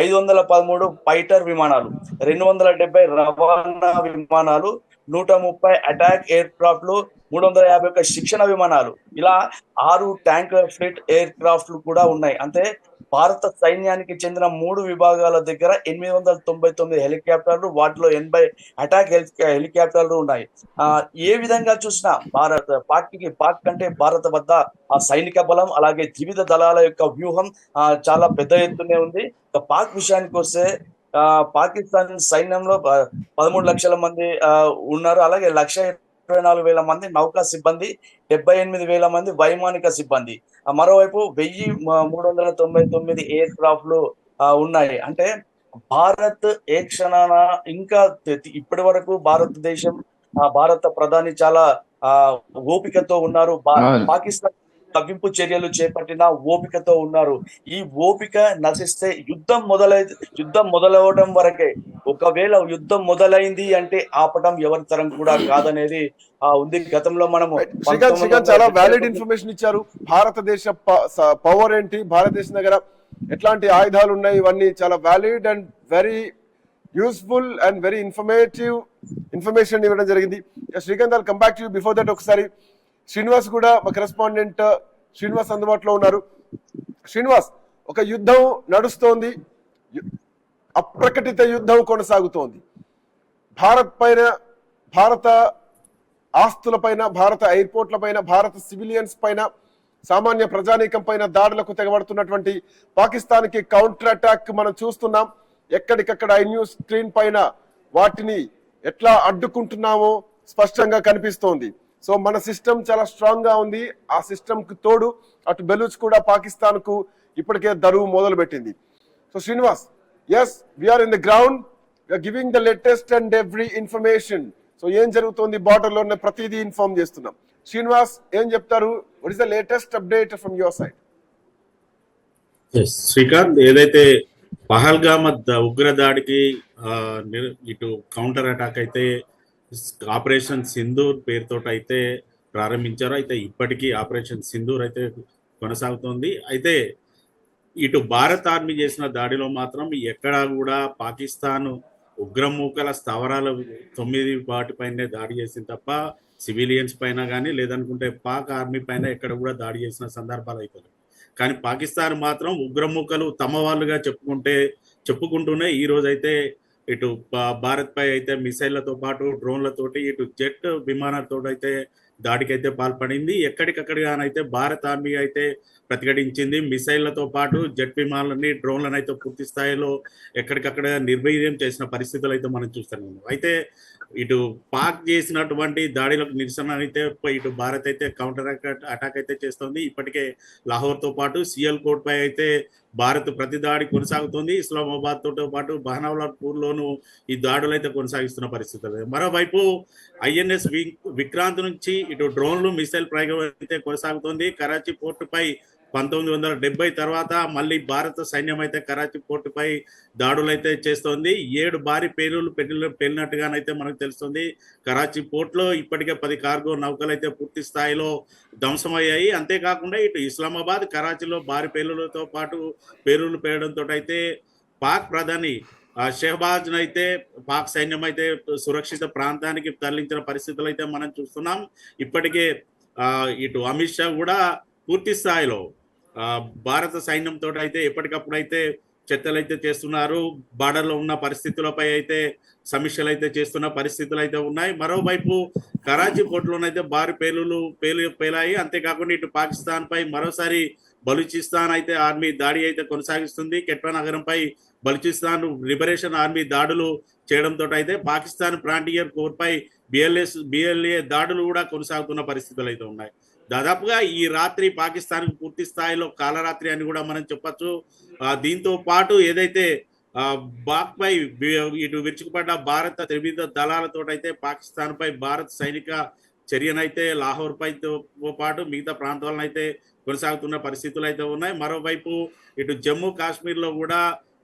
513 ఫైటర్ విమానాలు, 270 రవాణా విమానాలు, 130 అటాక్ ఎయిర్ క్రాఫ్ట్లు, 351 శిక్షణ విమానాలు, ఇలా 6 ట్యాంక్ ఫ్లీట్ ఎయిర్ క్రాఫ్ట్లు కూడా ఉన్నాయి. అంటే భారత సైన్యానికి చెందిన 3 విభాగాల దగ్గర 899 హెలికాప్టర్లు, వాటిలో 80 అటాక్ హెలికాప్టర్లు ఉన్నాయి. ఏ విధంగా చూసినా పాక్ కంటే భారత వద్ద ఆ సైనిక బలం, అలాగే త్రివిధ దళాల యొక్క వ్యూహం చాలా పెద్ద ఎత్తునే ఉంది. పాక్ విషయానికి వస్తే పాకిస్తాన్ సైన్యంలో 13 లక్షల మంది ఉన్నారు. అలాగే 1,24,000 మంది నౌకా సిబ్బంది, 78,000 మంది వైమానిక సిబ్బంది, మరోవైపు 1,399 ఎయిర్ క్రాఫ్ట్లు ఉన్నాయి. అంటే భారత్ ఏ క్షణాన ఇంకా ఇప్పటి వరకు భారతదేశం భారత ప్రధాని చాలా ఓపికతో ఉన్నారు. పాకిస్తాన్ కవ్వింపు చర్యలు చేపట్టిన ఓపికతో ఉన్నారు. ఈ ఓపిక నశిస్తే యుద్ధం మొదలవడం వరకే. ఒకవేళ యుద్ధం మొదలైంది అంటే ఆపటం ఎవరి తరం కూడా కాదనేది ఉంది. గతంలో మనము శ్రీకాంత్ చాలా వ్యాలిడ్ ఇన్ఫర్మేషన్ ఇచ్చారు. భారతదేశ పవర్ ఏంటి, భారతదేశం దగ్గర ఎట్లాంటి ఆయుధాలు ఉన్నాయి, ఇవన్నీ చాలా valid and very useful and very information ఇవ్వడం జరిగింది. Srikanth I'll come back to you. Before that ఒకసారి శ్రీనివాస్ కూడా మా కరెస్పాండెంట్ శ్రీనివాస్ అందుబాటులో ఉన్నారు. శ్రీనివాస్, ఒక యుద్ధం నడుస్తోంది, అప్రకటిత యుద్ధం కొనసాగుతోంది. భారత్ పైన, భారత ఆస్తుల పైన, భారత ఎయిర్పోర్ట్ల పైన, భారత సివిలియన్స్ పైన, సామాన్య ప్రజానీకం పైన దాడులకు తెగబడుతున్నటువంటి పాకిస్తాన్ కి కౌంటర్ అటాక్ మనం చూస్తున్నాం. ఎక్కడికక్కడ ఐ న్యూస్ స్క్రీన్ పైన వాటిని ఎట్లా అడ్డుకుంటున్నామో స్పష్టంగా కనిపిస్తోంది. సో మన సిస్టమ్ చాలా స్ట్రాంగ్ గా ఉంది. ఆ సిస్టమ్ కు తోడు అటు బెలూచ్ కూడా పాకిస్తాన్ కు ఇప్పటికే దరువు మొదలు పెట్టింది. So Srinivas, yes we're in the ground, we're giving the latest and every information. So ఏం జరుగుతోంది బార్డర్ లో ప్రతిదీ ఇన్ఫార్మ్ చేస్తున్నాం. శ్రీనివాస్ ఏం చెప్తారు? What is the latest update from your side? Srikanth, ఏదైతే పహల్గామ్ ఉగ్ర దాడికి ఇటు కౌంటర్ అటాక్ అయితే ఆపరేషన్ సింధూర్ పేరుతో అయితే ప్రారంభించారు. అయితే ఇప్పటికీ ఆపరేషన్ సింధూర్ అయితే కొనసాగుతోంది. అయితే ఇటు భారత్ ఆర్మీ చేసిన దాడిలో మాత్రం ఎక్కడా కూడా పాకిస్తాన్ ఉగ్రమూకల స్థావరాలు 9 వాటిపైనే దాడి చేసింది తప్ప సివిలియన్స్ పైన కానీ లేదనుకుంటే పాక్ ఆర్మీ పైన ఎక్కడ కూడా దాడి చేసిన సందర్భాలు అయితే. కానీ పాకిస్తాన్ మాత్రం ఉగ్రమూకలు తమ వాళ్ళుగా చెప్పుకుంటూనే ఈ రోజు అయితే ఇటు భారత్ పై అయితే మిసైళ్లతో పాటు డ్రోన్లతోటి, ఇటు జెట్ విమానాలతో అయితే దాడికైతే పాల్పడింది. ఎక్కడికక్కడిగానైతే భారత్ ఆర్మీ అయితే ప్రతిఘటించింది. మిసైళ్లతో పాటు జెట్ విమానాలని, డ్రోన్లను అయితే పూర్తి స్థాయిలో ఎక్కడికక్కడ నిర్వీర్యం చేసిన పరిస్థితులు అయితే మనం చూస్తున్నాము. అయితే ఇటు పాక్ చేసినటువంటి దాడిలకు నిరసన అయితే ఇటు భారత్ అయితే కౌంటర్ అటాక్ అయితే చేస్తోంది. ఇప్పటికే లాహోర్తో పాటు సియాల్కోట్ పై అయితే భారత్ ప్రతి దాడి కొనసాగుతుంది. ఇస్లామాబాద్ తో పాటు బహనౌలాపూర్లోను ఈ దాడులు అయితే కొనసాగిస్తున్న పరిస్థితులు. మరోవైపు ఐఎన్ఎస్ విక్రాంత్ నుంచి ఇటు డ్రోన్లు, మిసైల్ ప్రయోగం అయితే కొనసాగుతోంది. కరాచీ పోర్టుపై 1970 తర్వాత మళ్ళీ భారత సైన్యం అయితే కరాచీ పోర్టుపై దాడులు అయితే చేస్తోంది. 7 భారీ పేలుళ్లు పేలినట్టుగానైతే మనకు తెలుస్తుంది. కరాచీ పోర్టులో ఇప్పటికే 10 కార్గో నౌకలు అయితే పూర్తి స్థాయిలో ధ్వంసమయ్యాయి. అంతేకాకుండా ఇటు ఇస్లామాబాద్, కరాచీలో భారీ పేలుళ్లతో పాటు పేలుళ్లు పేలడంతో అయితే పాక్ ప్రధాని షెహబాజ్ అయితే పాక్ సైన్యం అయితే సురక్షిత ప్రాంతానికి తరలించిన పరిస్థితులు అయితే మనం చూస్తున్నాం. ఇప్పటికే ఇటు అమిత్ షా కూడా పూర్తి స్థాయిలో భారత సైన్యంతో అయితే ఎప్పటికప్పుడు అయితే చర్చలు అయితే చేస్తున్నారు. బార్డర్లో ఉన్న పరిస్థితులపై అయితే సమీక్షలు అయితే చేస్తున్న పరిస్థితులు అయితే ఉన్నాయి. మరోవైపు కరాచీ పోర్టులోనైతే భారీ పేలాయి. అంతేకాకుండా ఇటు పాకిస్తాన్ పై మరోసారి బలూచిస్తాన్ అయితే ఆర్మీ దాడి అయితే కొనసాగిస్తుంది. కెట్వా నగరంపై బలూచిస్తాన్ లిబరేషన్ ఆర్మీ దాడులు చేయడంతో అయితే పాకిస్తాన్ ఫ్రాంటియర్ కోర్ పై బిఎల్ఏ దాడులు కూడా కొనసాగుతున్న పరిస్థితులు అయితే ఉన్నాయి. దాదాపుగా ఈ రాత్రి పాకిస్తాన్ పూర్తి స్థాయిలో కాలరాత్రి అని కూడా మనం చెప్పచ్చు. దీంతో పాటు ఏదైతే పాక్ పై ఇటు విరుచుకుపడ్డ భారత త్రివిధ దళాలతో అయితే పాకిస్తాన్ పై భారత్ సైనిక చర్యనైతే లాహోర్ పైతో పాటు మిగతా ప్రాంతాలను అయితే కొనసాగుతున్న పరిస్థితులు అయితే ఉన్నాయి. మరోవైపు ఇటు జమ్మూ కాశ్మీర్లో కూడా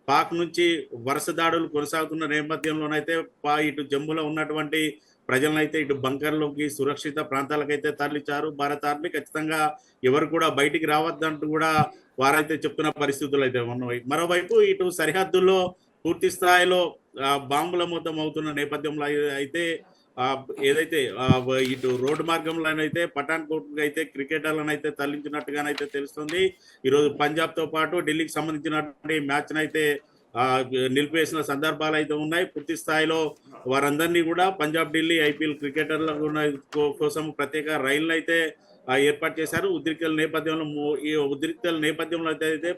పాక్ నుంచి వరుస దాడులు కొనసాగుతున్న నేపథ్యంలోనైతే ఇటు జమ్మూలో ఉన్నటువంటి ప్రజలనైతే ఇటు బంకర్లోకి సురక్షిత ప్రాంతాలకైతే తరలించారు భారత ఆర్మీ. ఖచ్చితంగా ఎవరు కూడా బయటికి రావద్దంటూ కూడా వారైతే చెప్తున్న పరిస్థితులు అయితే ఉన్నాయి. మరోవైపు ఇటు సరిహద్దుల్లో పూర్తి స్థాయిలో బాంబుల మూతం అవుతున్న నేపథ్యంలో అయితే ఏదైతే ఇటు రోడ్డు మార్గంలోనైతే పఠాన్కోట్ అయితే క్రికెటర్లను అయితే తరలించినట్టుగానైతే తెలుస్తుంది. ఈరోజు పంజాబ్ తో పాటు ఢిల్లీకి సంబంధించినటువంటి మ్యాచ్ అయితే నిలిపేసిన సందర్భాలు అయితే ఉన్నాయి. పూర్తి స్థాయిలో వారందరినీ కూడా పంజాబ్ ఢిల్లీ ఐపీఎల్ క్రికెటర్ల కోసం ప్రత్యేక రైళ్లు అయితే ఏర్పాటు చేశారు. ఈ ఉద్రిక్తల నేపథ్యంలో అయితే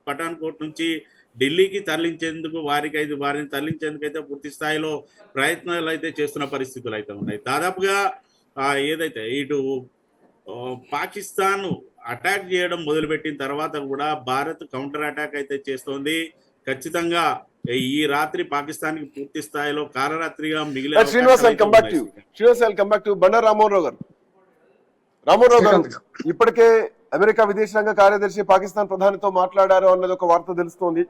పఠాన్కోట్ నుంచి ఢిల్లీకి తరలించేందుకు వారిని తరలించేందుకు అయితే పూర్తి స్థాయిలో ప్రయత్నాలు అయితే చేస్తున్న పరిస్థితులు అయితే ఉన్నాయి. దాదాపుగా ఏదైతే ఇటు పాకిస్తాన్ అటాక్ చేయడం మొదలుపెట్టిన తర్వాత కూడా భారత్ కౌంటర్ అటాక్ అయితే చేస్తోంది. ఖచ్చితంగా ఈ రాత్రి పాకిస్తాన్ కి పూర్తి స్థాయిలో కాలరాత్రిగా మిగిలిన రామ్మోహన్ రావు గారు ఇప్పటికే అమెరికా విదేశాంగ కార్యదర్శి పాకిస్తాన్ ప్రధానితో మాట్లాడారు అన్నది ఒక వార్త తెలుస్తోంది.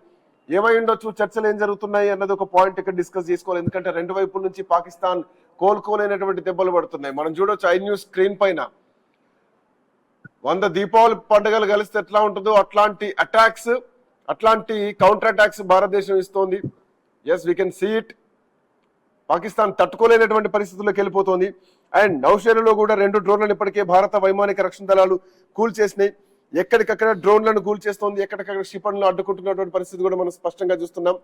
ఏమై ఉండొచ్చు, చర్చలు ఏం జరుగుతున్నాయి అన్నది ఒక పాయింట్ ఇక్కడ డిస్కస్ చేసుకోవాలి. ఎందుకంటే రెండు వైపుల నుంచి పాకిస్తాన్ కోలుకోలేనటువంటి దెబ్బలు పడుతున్నాయి. మనం చూడొచ్చు ఐ న్యూస్ స్క్రీన్ పైన 100 దీపావళి పండుగలు కలిస్తే ఎట్లా ఉంటుందో అట్లాంటి కౌంటర్ అటాక్స్ భారతదేశం ఇస్తోంది. Yes, we can see it. Pakistan తట్టుకోలేనటువంటి పరిస్థితుల్లోకి వెళ్ళిపోతోంది. అండ్ నౌషేరాలో కూడా 2 డ్రోన్లను ఇప్పటికే భారత వైమానిక రక్షణ దళాలు కూల్చేసినాయి. ఎక్కడికక్కడ డ్రోన్లను కూల్చేస్తోంది, ఎక్కడికక్కడ క్షిపణులను అడ్డుకుంటున్నటువంటి పరిస్థితి కూడా మనం స్పష్టంగా చూస్తున్నాం.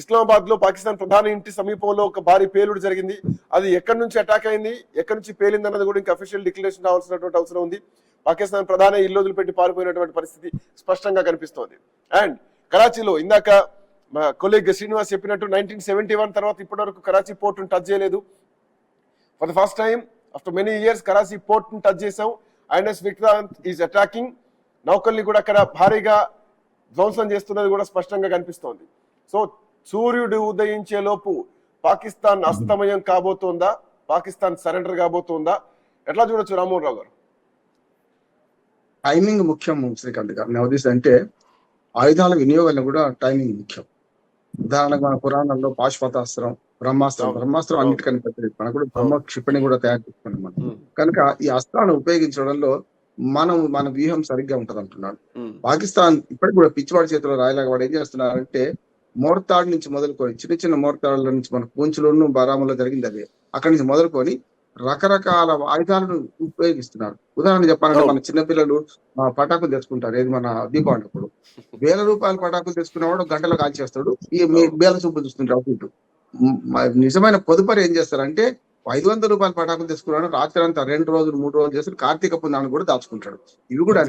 ఇస్లామాబాద్ లో పాకిస్తాన్ ప్రధాని ఇంటి సమీపంలో ఒక భారీ పేలుడు జరిగింది. అది ఎక్కడి నుంచి అటాక్ అయింది, ఎక్కడి నుంచి పేలింది అన్నది కూడా ఇంకా అఫీషియల్ డిక్లరేషన్ రావాల్సినటువంటి అవసరం ఉంది. పాకిస్తాన్ ప్రధాని ఇల్లు వదిలిపెట్టి పారిపోయినటువంటి పరిస్థితి స్పష్టంగా కనిపిస్తోంది. అండ్ కరాచీలో ఇందాక మా కొలీగ్ శ్రీనివాస్ చెప్పినట్టు 1971 తర్వాత ఇప్పటి వరకు కరాచీ పోర్ట్ ను టచ్ చేయలేదు. For the first time after many years Karachi port ను టచ్ చేసాం. INS Vikrant is attacking. నౌకల్ని కూడా అక్కడ భారీగా ధ్వంసం చేస్తున్నది కూడా స్పష్టంగా కనిపిస్తోంది. సో సూర్యుడు ఉదయించే లోపు పాకిస్తాన్ అస్తమయం కాబోతోందా, పాకిస్తాన్ సరెండర్ కాబోతోందా, ఎట్లా చూడొచ్చు రామ్మోహన్ రావు గారు? టైమింగ్ ముఖ్యం శ్రీకాంత్ గారు. నా ఉద్దేశం అంటే ఆయుధాల వినియోగంలో కూడా టైమింగ్ ముఖ్యం. ఉదాహరణకు మన పురాణంలో పాశుపతాస్త్రం, బ్రహ్మాస్త్రం అన్నిటికన్నా పెద్దది. మనకు కూడా బ్రహ్మ క్షిపణి కూడా తయారు చేసుకున్నాం మనం. కనుక ఈ అస్త్రాలను ఉపయోగించడంలో మన వ్యూహం సరిగ్గా ఉంటది అంటున్నాడు. పాకిస్తాన్ ఇప్పటికి కూడా పిచ్చివాడి చేతిలో రాయలాగా వాడు ఏం చేస్తున్నారంటే మోర్తాడ్ నుంచి మొదలుకొని చిన్న మోర్తాడుల నుంచి మన పూంచులోను బారాములో జరిగింది అదే. అక్కడి నుంచి మొదలుకొని రకరకాల ఆయుధాలను ఉపయోగిస్తున్నారు. ఉదాహరణ చెప్పాలంటే మన చిన్నపిల్లలు పటాకులు తెచ్చుకుంటారు. ఏది మన దీపావళి అప్పుడు 1000 రూపాయల పటాకులు తెచ్చుకున్నవాడు గంటలో కాల్చేస్తాడు. ఈ బేల చూపులు చూస్తుంటారు అటు ఇటు. నిజమైన పొదుపరి ఏం చేస్తారంటే 500 రూపాయల పటాకులు తెచ్చుకున్నాడు, రాత్రి అంతా 2 రోజులు 3 రోజులు చేసి కార్తీక పుణ్యాన్ని కూడా దాచుకుంటాడు. ఇవి కూడా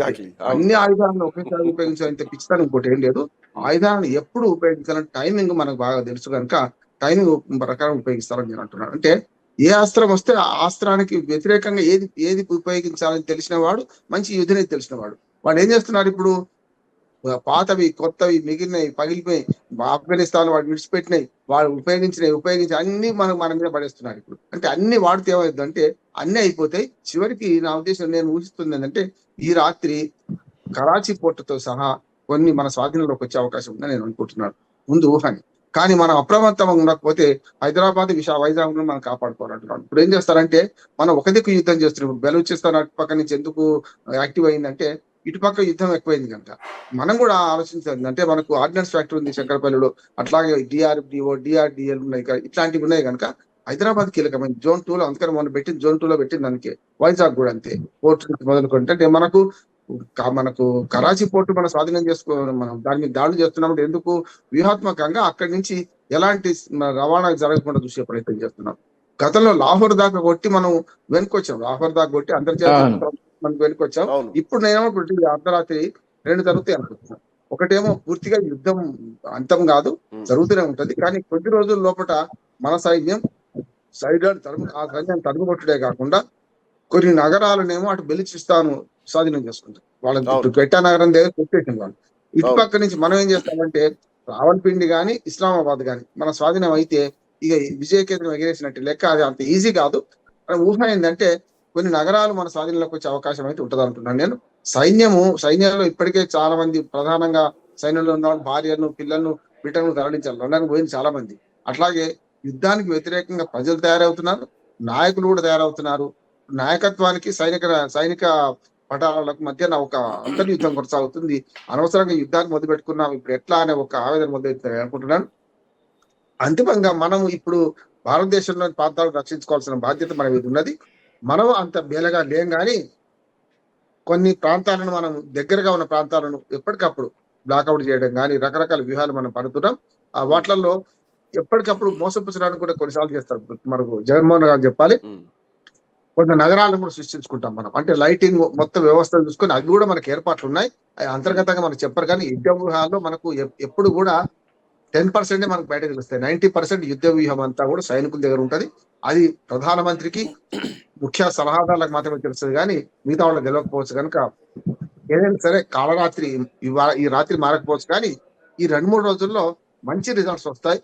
అన్ని ఆయుధాలను ఒకేసారి ఉపయోగించాలంటే పిచ్చితనం ఇంకోటి ఏం లేదు. ఆయుధాలను ఎప్పుడు ఉపయోగించాలంటే టైమింగ్ మనకు బాగా తెలుసు కనుక టైమింగ్ ప్రకారం ఉపయోగిస్తారని నేను అంటున్నాను. అంటే ఏ అస్త్రం వస్తే ఆ అస్త్రానికి వ్యతిరేకంగా ఏది ఉపయోగించాలని తెలిసిన వాడు మంచి యుద్ధనే తెలిసిన వాడు ఏం చేస్తున్నారు ఇప్పుడు పాతవి కొత్తవి మిగిలినవి పగిలిపోయి ఆఫ్ఘనిస్తాన్ వాడు విడిచిపెట్టినాయి వాడు ఉపయోగించి అన్ని మన మీద పడేస్తున్నారు ఇప్పుడు. అంటే అన్ని వాడితే ఏమైందంటే అన్ని అయిపోతాయి. చివరికి నా ఉద్దేశం నేను ఊహిస్తుంది ఏంటంటే ఈ రాత్రి కరాచీ పోర్టుతో సహా కొన్ని మన స్వాధీనంలోకి వచ్చే అవకాశం ఉందని నేను అనుకుంటున్నాను. ముందు ఊహని. కానీ మనం అప్రమత్తంగా ఉండకపోతే హైదరాబాద్ వైజాగ్ మనం కాపాడుకోవాలంటున్నాడు. ఇప్పుడు ఏం చేస్తారంటే మనం ఒక దిక్కు యుద్ధం చేస్తున్నాం. బెలూచిస్తాన్ అటుపక్క నుంచి ఎందుకు యాక్టివ్ అయిందంటే ఇటుపక్క యుద్ధం ఎక్కువైంది కనుక మనం కూడా ఆలోచించాలి. అంటే మనకు ఆర్డినెన్స్ ఫ్యాక్టరీ ఉంది శంకరపల్లిలో, అట్లాగే డిఆర్డిఎల్ ఉన్నాయి, ఇట్లాంటివి ఉన్నాయి కనుక హైదరాబాద్ కీలకమైన జోన్ 2లో. అందుకని మనం పెట్టింది జోన్ 2లో పెట్టింది దానికి. వైజాగ్ కూడా అంతే. పోర్ట్ నుంచి మొదలుకుంటే అంటే మనకు కరాచీ పోర్టు మనం స్వాధీనం మనం దాని మీద దాడులు చేస్తున్నాం. ఎందుకు వ్యూహాత్మకంగా అక్కడి నుంచి ఎలాంటి రవాణా జరగకుండా చూసే ప్రయత్నం చేస్తున్నాం. గతంలో లాహోర్ దాకా కొట్టి మనం వెనుకొచ్చాం. లాహోర్ దాకా కొట్టి అంతర్జాతీయ మనకు వెనుకొచ్చాం. ఇప్పుడు నేనేమో అర్ధరాత్రి 2 జరుగుతాయి అనుకుంటున్నాను. ఒకటేమో పూర్తిగా యుద్ధం అంతం కాదు, జరుగుతూనే ఉంటది. కానీ కొద్ది రోజుల లోపల మన సైన్యం ఆ సైన్యాన్ని తరుగుకొట్టుడే కాకుండా కొన్ని నగరాలనేమో అటు బెలిచిస్తాను స్వాధీనం చేసుకుంటారు. వాళ్ళ గట్టా నగరం దగ్గర కొట్టేసింది వాళ్ళు. ఇటుపక్క నుంచి మనం ఏం చేస్తామంటే రావల్పిండి గాని ఇస్లామాబాద్ గాని మన స్వాధీనం అయితే ఇక విజయకేతనం ఎగిరేసినట్టు లెక్క. అది అంత ఈజీ కాదు. ఊహ ఏంటంటే కొన్ని నగరాలు మన స్వాధీనంలోకి వచ్చే అవకాశం అయితే ఉంటుంది అనుకుంటున్నాను నేను. సైన్యంలో ఇప్పటికే చాలా మంది ప్రధానంగా సైన్యంలో ఉన్న భార్యలను పిల్లలను బ్రిటన్ తరలించాలి. లండన్ పోయింది చాలా మంది. అట్లాగే యుద్ధానికి వ్యతిరేకంగా ప్రజలు తయారవుతున్నారు, నాయకులు కూడా తయారవుతున్నారు. నాయకత్వానికి సైనిక పటాలకు మధ్య ఒక అంతర్యుద్ధం కొనసాగుతుంది. అనవసరంగా యుద్ధాన్ని మొదలు పెట్టుకున్నాం ఇప్పుడు ఎట్లా అనే ఒక ఆవేదన మొదలు అనుకుంటున్నాను. అంతిమంగా మనం ఇప్పుడు భారతదేశంలోని ప్రాంతాలను రక్షించుకోవాల్సిన బాధ్యత మన మీద ఉన్నది. మనం అంత బేలగా లేం కానీ కొన్ని ప్రాంతాలను మనం దగ్గరగా ఉన్న ప్రాంతాలను ఎప్పటికప్పుడు బ్లాక్అవుట్ చేయడం కానీ రకరకాల వ్యూహాలు మనం పడుతున్నాం. ఆ వాటిల్లో ఎప్పటికప్పుడు మోసపుచ్చడానికి కూడా కొన్నిసార్లు చేస్తారు. మనకు జగన్మోహన్ గారు చెప్పాలి, కొన్ని నగరాలను కూడా సృష్టించుకుంటాం మనం. అంటే లైటింగ్ మొత్తం వ్యవస్థలు చూసుకొని అవి కూడా మనకి ఏర్పాట్లు ఉన్నాయి. అంతర్గతంగా మనకు చెప్పరు కానీ యుద్ధ వ్యూహాల్లో మనకు ఎప్పుడు కూడా 10% మనకు బయట తెలుస్తాయి. 90% యుద్ధ వ్యూహం అంతా కూడా సైనికుల దగ్గర ఉంటది. అది ప్రధానమంత్రికి ముఖ్య సలహాదారులకు మాత్రమే తెలుస్తుంది కానీ మిగతా వాళ్ళకి తెలియకపోవచ్చు. కనుక ఏదైనా సరే కాలరాత్రి ఈ రాత్రి మారకపోవచ్చు కానీ ఈ 2-3 రోజుల్లో మంచి రిజల్ట్స్ వస్తాయి.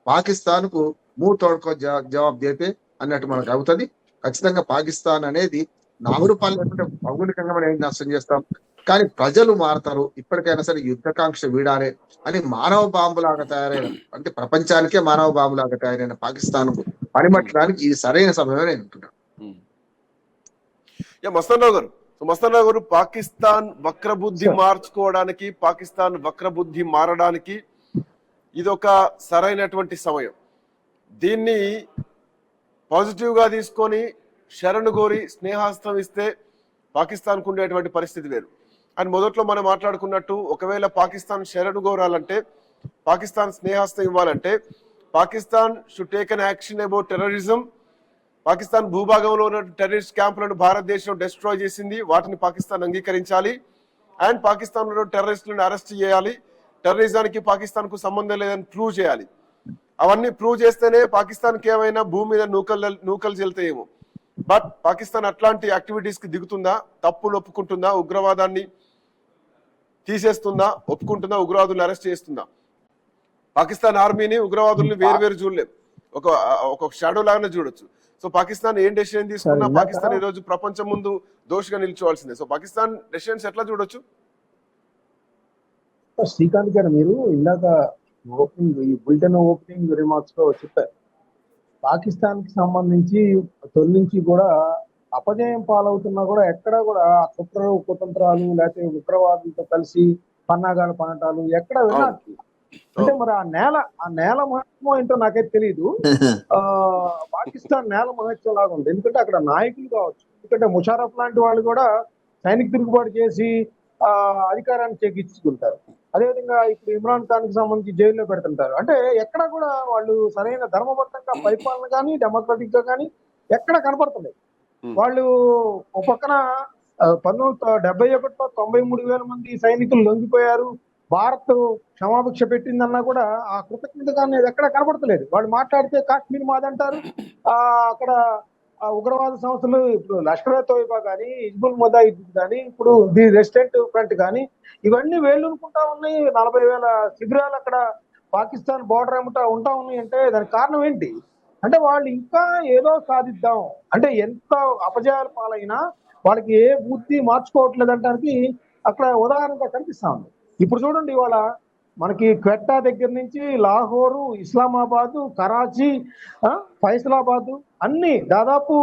పాకిస్తాన్ కు మూడు తోడుకో జవాబు దేపే అన్నట్టు మనకు అవుతుంది. ఖచ్చితంగా పాకిస్తాన్ అనేది నామరూపాలు లేకుంటే భౌగోళికంగా మనం ఏం నష్టం చేస్తాం కానీ ప్రజలు మారతారు. ఇప్పటికైనా సరే యుద్ధకాంక్ష వీడాలి అని మానవ బాంబులాగా తయారైన, అంటే ప్రపంచానికే మానవ బాంబులాగా తయారైన పాకిస్తాన్ కు పనిమట్టడానికి ఇది సరైన సమయమే నేను అంటున్నాను. మస్తానరావు గారు, మస్తానరావు గారు, పాకిస్తాన్ వక్రబుద్ధి మార్చుకోవడానికి, పాకిస్తాన్ వక్రబుద్ధి మారడానికి ఇదొక సరైనటువంటి సమయం. దీన్ని పాజిటివ్ గా తీసుకొని శరణు కోరి స్నేహాస్తం ఇస్తే పాకిస్తాన్కు ఉండేటువంటి పరిస్థితి వేరు. అని మొదట్లో మనం మాట్లాడుకున్నట్టు ఒకవేళ పాకిస్తాన్ శరణు కోరాలంటే, పాకిస్తాన్ స్నేహాస్తం ఇవ్వాలంటే Pakistan should take an action about terrorism. Pakistan భూభాగంలో ఉన్న టెర్రరిస్ట్ క్యాంపులను భారతదేశం డిస్ట్రాయ్ చేసింది, వాటిని పాకిస్తాన్ అంగీకరించాలి. అండ్ పాకిస్తాన్లో టెర్రరిస్టులను అరెస్ట్ చేయాలి. టెర్రరిజానికి పాకిస్తాన్కు సంబంధం లేదని ప్రూవ్ చేయాలి. అవన్నీ ప్రూవ్ చేస్తేనే పాకిస్తాన్కి ఏమైనా భూమి మీద నూకలు చెల్తాయేమో. బట్ పాకిస్తాన్ అట్లాంటి యాక్టివిటీస్ కి దిగుతుందా? తప్పులు ఒప్పుకుంటుందా? ఉగ్రవాదాన్ని తీసేస్తుందా? ఒప్పుకుంటుందా? ఉగ్రవాదులను అరెస్ట్ చేస్తుందా? పాకిస్తాన్ ఆర్మీని ఉగ్రవాదుల్ని వేరు చూడలేదు, ఒక షాడో లాగానే చూడొచ్చు. సో పాకిస్తాన్ ఏం డెసిషన్ తీసుకున్నా పాకిస్తాన్ ఈ రోజు ప్రపంచం ముందు దోషిగా నిల్చోవాల్సిందే. సో పాకిస్తాన్ డెసిషన్స్ ఎట్లా చూడొచ్చు? శ్రీకాంత్ గారు, మీరు ఇందాక ఈ బులెటిన్ ఓపెనింగ్ రిమార్క్స్ లో చెప్పారు, పాకిస్తాన్ కి సంబంధించి తొలి నుంచి కూడా అపజయం పాలవుతున్నా కూడా ఎక్కడ కూడా కుతంత్రాలు లేకపోతే ఉగ్రవాదులతో కలిసి పన్నాగాలు పనటాలు ఎక్కడ వినాలి. అంటే మరి ఆ నేల మహత్వం ఏంటో నాకైతే తెలియదు. పాకిస్తాన్ నేల మహత్వం లాగా ఉంది. ఎందుకంటే అక్కడ నాయకులు కావచ్చు, ఎందుకంటే ముషారఫ్ లాంటి వాళ్ళు కూడా సైనిక తిరుగుబాటు చేసి అధికారాన్ని చేకించుకుంటారు. అదేవిధంగా ఇప్పుడు ఇమ్రాన్ ఖాన్ కి సంబంధించి జైల్లో పెడుతుంటారు. అంటే ఎక్కడ కూడా వాళ్ళు సరైన ధర్మబద్ధంగా పరిపాలన కానీ డెమోక్రటిక్ గా కానీ ఎక్కడ కనపడుతుంది. వాళ్ళు ఒక పక్కన 1971లో 93,000 మంది సైనికులు లొంగిపోయారు, భారత్ క్షమాభిక్ష పెట్టిందన్నా కూడా ఆ కృతజ్ఞత అనేది ఎక్కడ కనపడతలేదు. వాళ్ళు మాట్లాడితే కాశ్మీర్ మాదంటారు. అక్కడ ఉగ్రవాద సంస్థలు ఇప్పుడు లష్కర్ తోయిబా కానీ, హిజ్బుల్ ముజాహిదీన్ కానీ, ఇప్పుడు ది రెసిస్టెంట్ ఫ్రంట్ కానీ ఇవన్నీ వేళ్ళునుకుంటా ఉన్నాయి. 40,000 శిబిరాలు అక్కడ పాకిస్తాన్ బోర్డర్ ఏమిటా ఉంటా ఉన్నాయి. అంటే దానికి కారణం ఏంటి? అంటే వాళ్ళు ఇంకా ఏదో సాధిద్దాం అంటే ఎంత అపజయాల పాలైనా వాళ్ళకి ఏ బుద్ధి మార్చుకోవట్లేదు అంటానికి అక్కడ ఉదాహరణగా కనిపిస్తా ఉంది. ఇప్పుడు చూడండి, ఇవాళ మనకి క్వెట్టా దగ్గర నుంచి లాహోరు, ఇస్లామాబాదు, కరాచీ, ఫైసలాబాదు అన్ని దాదాపు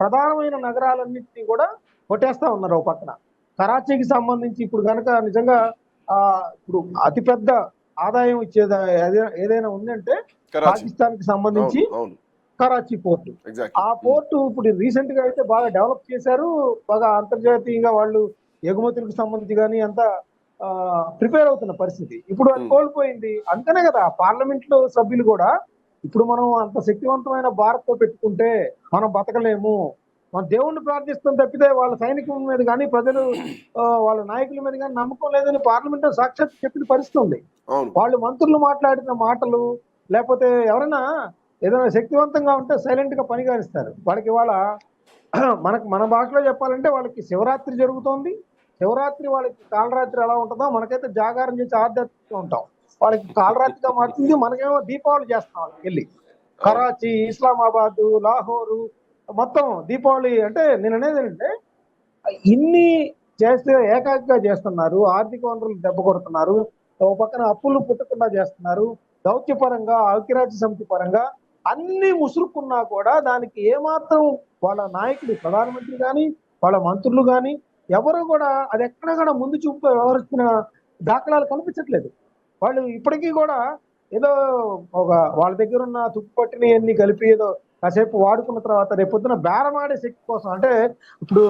ప్రధానమైన నగరాలన్నింటినీ కూడా కొట్టేస్తా ఉన్నారు. ఒక పక్కన కరాచీకి సంబంధించి ఇప్పుడు కనుక నిజంగా ఇప్పుడు అతిపెద్ద ఆదాయం ఇచ్చేది ఏదైనా ఉందంటే పాకిస్తాన్ కి సంబంధించి కరాచీ పోర్టు. ఆ పోర్టు ఇప్పుడు రీసెంట్ గా అయితే బాగా డెవలప్ చేశారు, బాగా అంతర్జాతీయంగా వాళ్ళు ఎగుమతులకు సంబంధించి కానీ అంతా ప్రిపేర్ అవుతున్న పరిస్థితి. ఇప్పుడు అది కోల్పోయింది. అంతేనే కదా పార్లమెంట్ లో సభ్యులు కూడా ఇప్పుడు మనం అంత శక్తివంతమైన భారత్ తో పెట్టుకుంటే మనం బతకలేము, మన దేవుణ్ణి ప్రార్థిస్తాం తప్పితే వాళ్ళ సైనికుల మీద కానీ ప్రజలు వాళ్ళ నాయకుల మీద కానీ నమ్మకం లేదని పార్లమెంట్ లో సాక్షాత్ చెప్పిన పరిస్థితి ఉంది. వాళ్ళు మంత్రులు మాట్లాడిన మాటలు లేకపోతే ఎవరైనా ఏదైనా శక్తివంతంగా ఉంటే సైలెంట్ గా పని కానిస్తారు. వాళ్ళకి ఇవాళ మన భాషలో చెప్పాలంటే వాళ్ళకి శివరాత్రి జరుగుతోంది. శివరాత్రి వాళ్ళకి కాలరాత్రి ఎలా ఉంటుందో మనకైతే జాగారం చేసి ఆధ్యాత్మికంగా ఉంటాం, వాళ్ళకి కాలరాత్రిగా మారుతుంది. మనకేమో దీపావళి చేస్తాం వాళ్ళకి వెళ్ళి. కరాచీ, ఇస్లామాబాద్, లాహోరు మొత్తం దీపావళి. అంటే నేను అనేది ఏంటంటే ఇన్ని చేస్తే ఏకాగ్రగా చేస్తున్నారు, ఆర్థిక వనరులు దెబ్బ కొడుతున్నారు, ఓ పక్కన అప్పులు పుట్టకుండా చేస్తున్నారు, దౌత్యపరంగా ఐక్యరాజ్య సమితి పరంగా అన్ని ముసురుకున్నా కూడా దానికి ఏమాత్రం వాళ్ళ నాయకులు ప్రధానమంత్రి కానీ వాళ్ళ మంత్రులు కానీ ఎవరు కూడా అది ఎక్కడ కూడా ముందు చూపు వ్యవహరించిన దాఖలాలు కనిపించట్లేదు. వాళ్ళు ఇప్పటికీ కూడా ఏదో ఒక వాళ్ళ దగ్గర ఉన్న తుప్పుపట్టిని అన్ని కలిపి ఏదో కాసేపు వాడుకున్న తర్వాత రేపొద్దున బేరమాడే శక్తి కోసం, అంటే ఇప్పుడు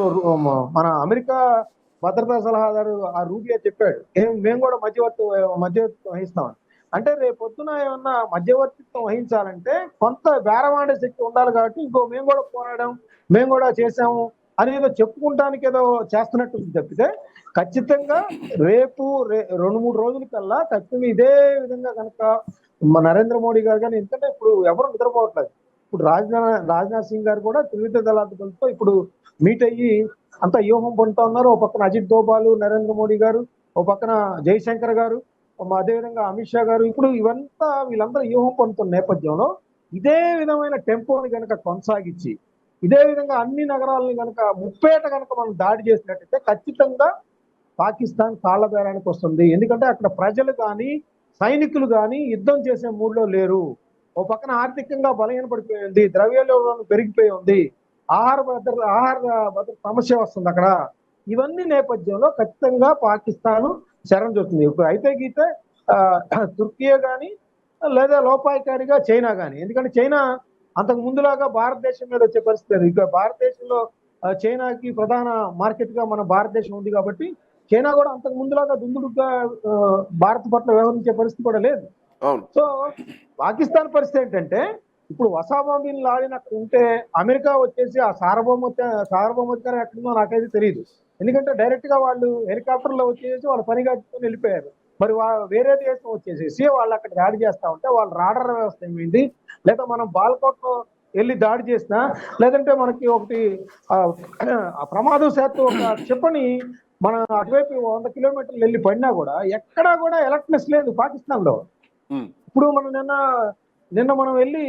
మన అమెరికా భద్రతా సలహాదారు ఆ రూబియో చెప్పాడు, మేము కూడా మధ్యవర్తిత్వం వహిస్తామని. అంటే రేపొద్దున ఏమన్నా మధ్యవర్తిత్వం వహించాలంటే కొంత బేరమాడే శక్తి ఉండాలి. కాబట్టి ఇంకో మేము కూడా పోరాడాం, మేము కూడా చేసాము అని ఏదో చెప్పుకుంటానికి ఏదో చేస్తున్నట్టు తప్పితే ఖచ్చితంగా రేపు 2-3 రోజుల కల్లా ఖచ్చితంగా ఇదే విధంగా కనుక నరేంద్ర మోడీ గారు కానీ, ఎందుకంటే ఇప్పుడు ఎవరు నిద్రపోవట్లేదు. ఇప్పుడు రాజ్నాథ్ సింగ్ గారు కూడా త్రివిధ దళాలతో ఇప్పుడు మీట్ అయ్యి అంతా వ్యూహం పొందుతా ఉన్నారు. ఓ పక్కన అజిత్ దోబాలు, నరేంద్ర మోడీ గారు, ఓ పక్కన జైశంకర్ గారు, అదేవిధంగా అమిత్ షా గారు, ఇప్పుడు వీళ్ళందరూ వ్యూహం పొందుతున్న నేపథ్యంలో ఇదే విధమైన టెంపోని కనుక కొనసాగించి ఇదే విధంగా అన్ని నగరాలని కనుక ముప్పేట కనుక మనం దాడి చేసినట్టయితే ఖచ్చితంగా పాకిస్తాన్ కాళ్ళ బేరానికి వస్తుంది. ఎందుకంటే అక్కడ ప్రజలు కానీ సైనికులు కానీ యుద్ధం చేసే మూడ్లో లేరు. ఓ పక్కన ఆర్థికంగా బలహీనపడిపోయి ఉంది, ద్రవ్యోల్బణం పెరిగిపోయి ఉంది, ఆహార భద్రత సమస్య వస్తుంది అక్కడ. ఇవన్నీ నేపథ్యంలో ఖచ్చితంగా పాకిస్తాన్ శరణ్ చూస్తుంది. ఇప్పుడు అయితే గీతే తుర్కియా కానీ లేదా లోపాయికారిగా చైనా కానీ, ఎందుకంటే చైనా అంతకు ముందులాగా భారతదేశం మీద వచ్చే పరిస్థితి లేదు. ఇక భారతదేశంలో చైనాకి ప్రధాన మార్కెట్ గా మన భారతదేశం ఉంది కాబట్టి చైనా కూడా అంతకు ముందులాగా దుందుడుగా భారత్ పట్ల వ్యవహరించే పరిస్థితి కూడా లేదు. సో పాకిస్తాన్ పరిస్థితి ఏంటంటే ఇప్పుడు ఒసామా బిన్ లాడెన్ అక్కడ ఉంటే అమెరికా వచ్చేసి ఆ సార్వభౌమాధికారం ఎక్కడుందో నాకైతే తెలియదు. ఎందుకంటే డైరెక్ట్ గా వాళ్ళు హెలికాప్టర్ లో వచ్చేసి వాళ్ళ పని కట్టుకొని వెళ్ళిపోయారు. మరి వేరే దేశం వచ్చేసేసి వాళ్ళు అక్కడ దాడి చేస్తా ఉంటే వాళ్ళ రాడర్ వ్యవస్థ ఏమైంది, లేదా మనం బాల్కోట్ లో వెళ్ళి దాడి చేసినా, లేదంటే మనకి ఒకటి ప్రమాదం శాతం ఒక చెప్పని మనం అటువైపు 100 కిలోమీటర్లు వెళ్ళి పడినా కూడా ఎక్కడా కూడా ఎలక్ట్నెస్ లేదు పాకిస్తాన్ లో. ఇప్పుడు మనం నిన్న మనం వెళ్ళి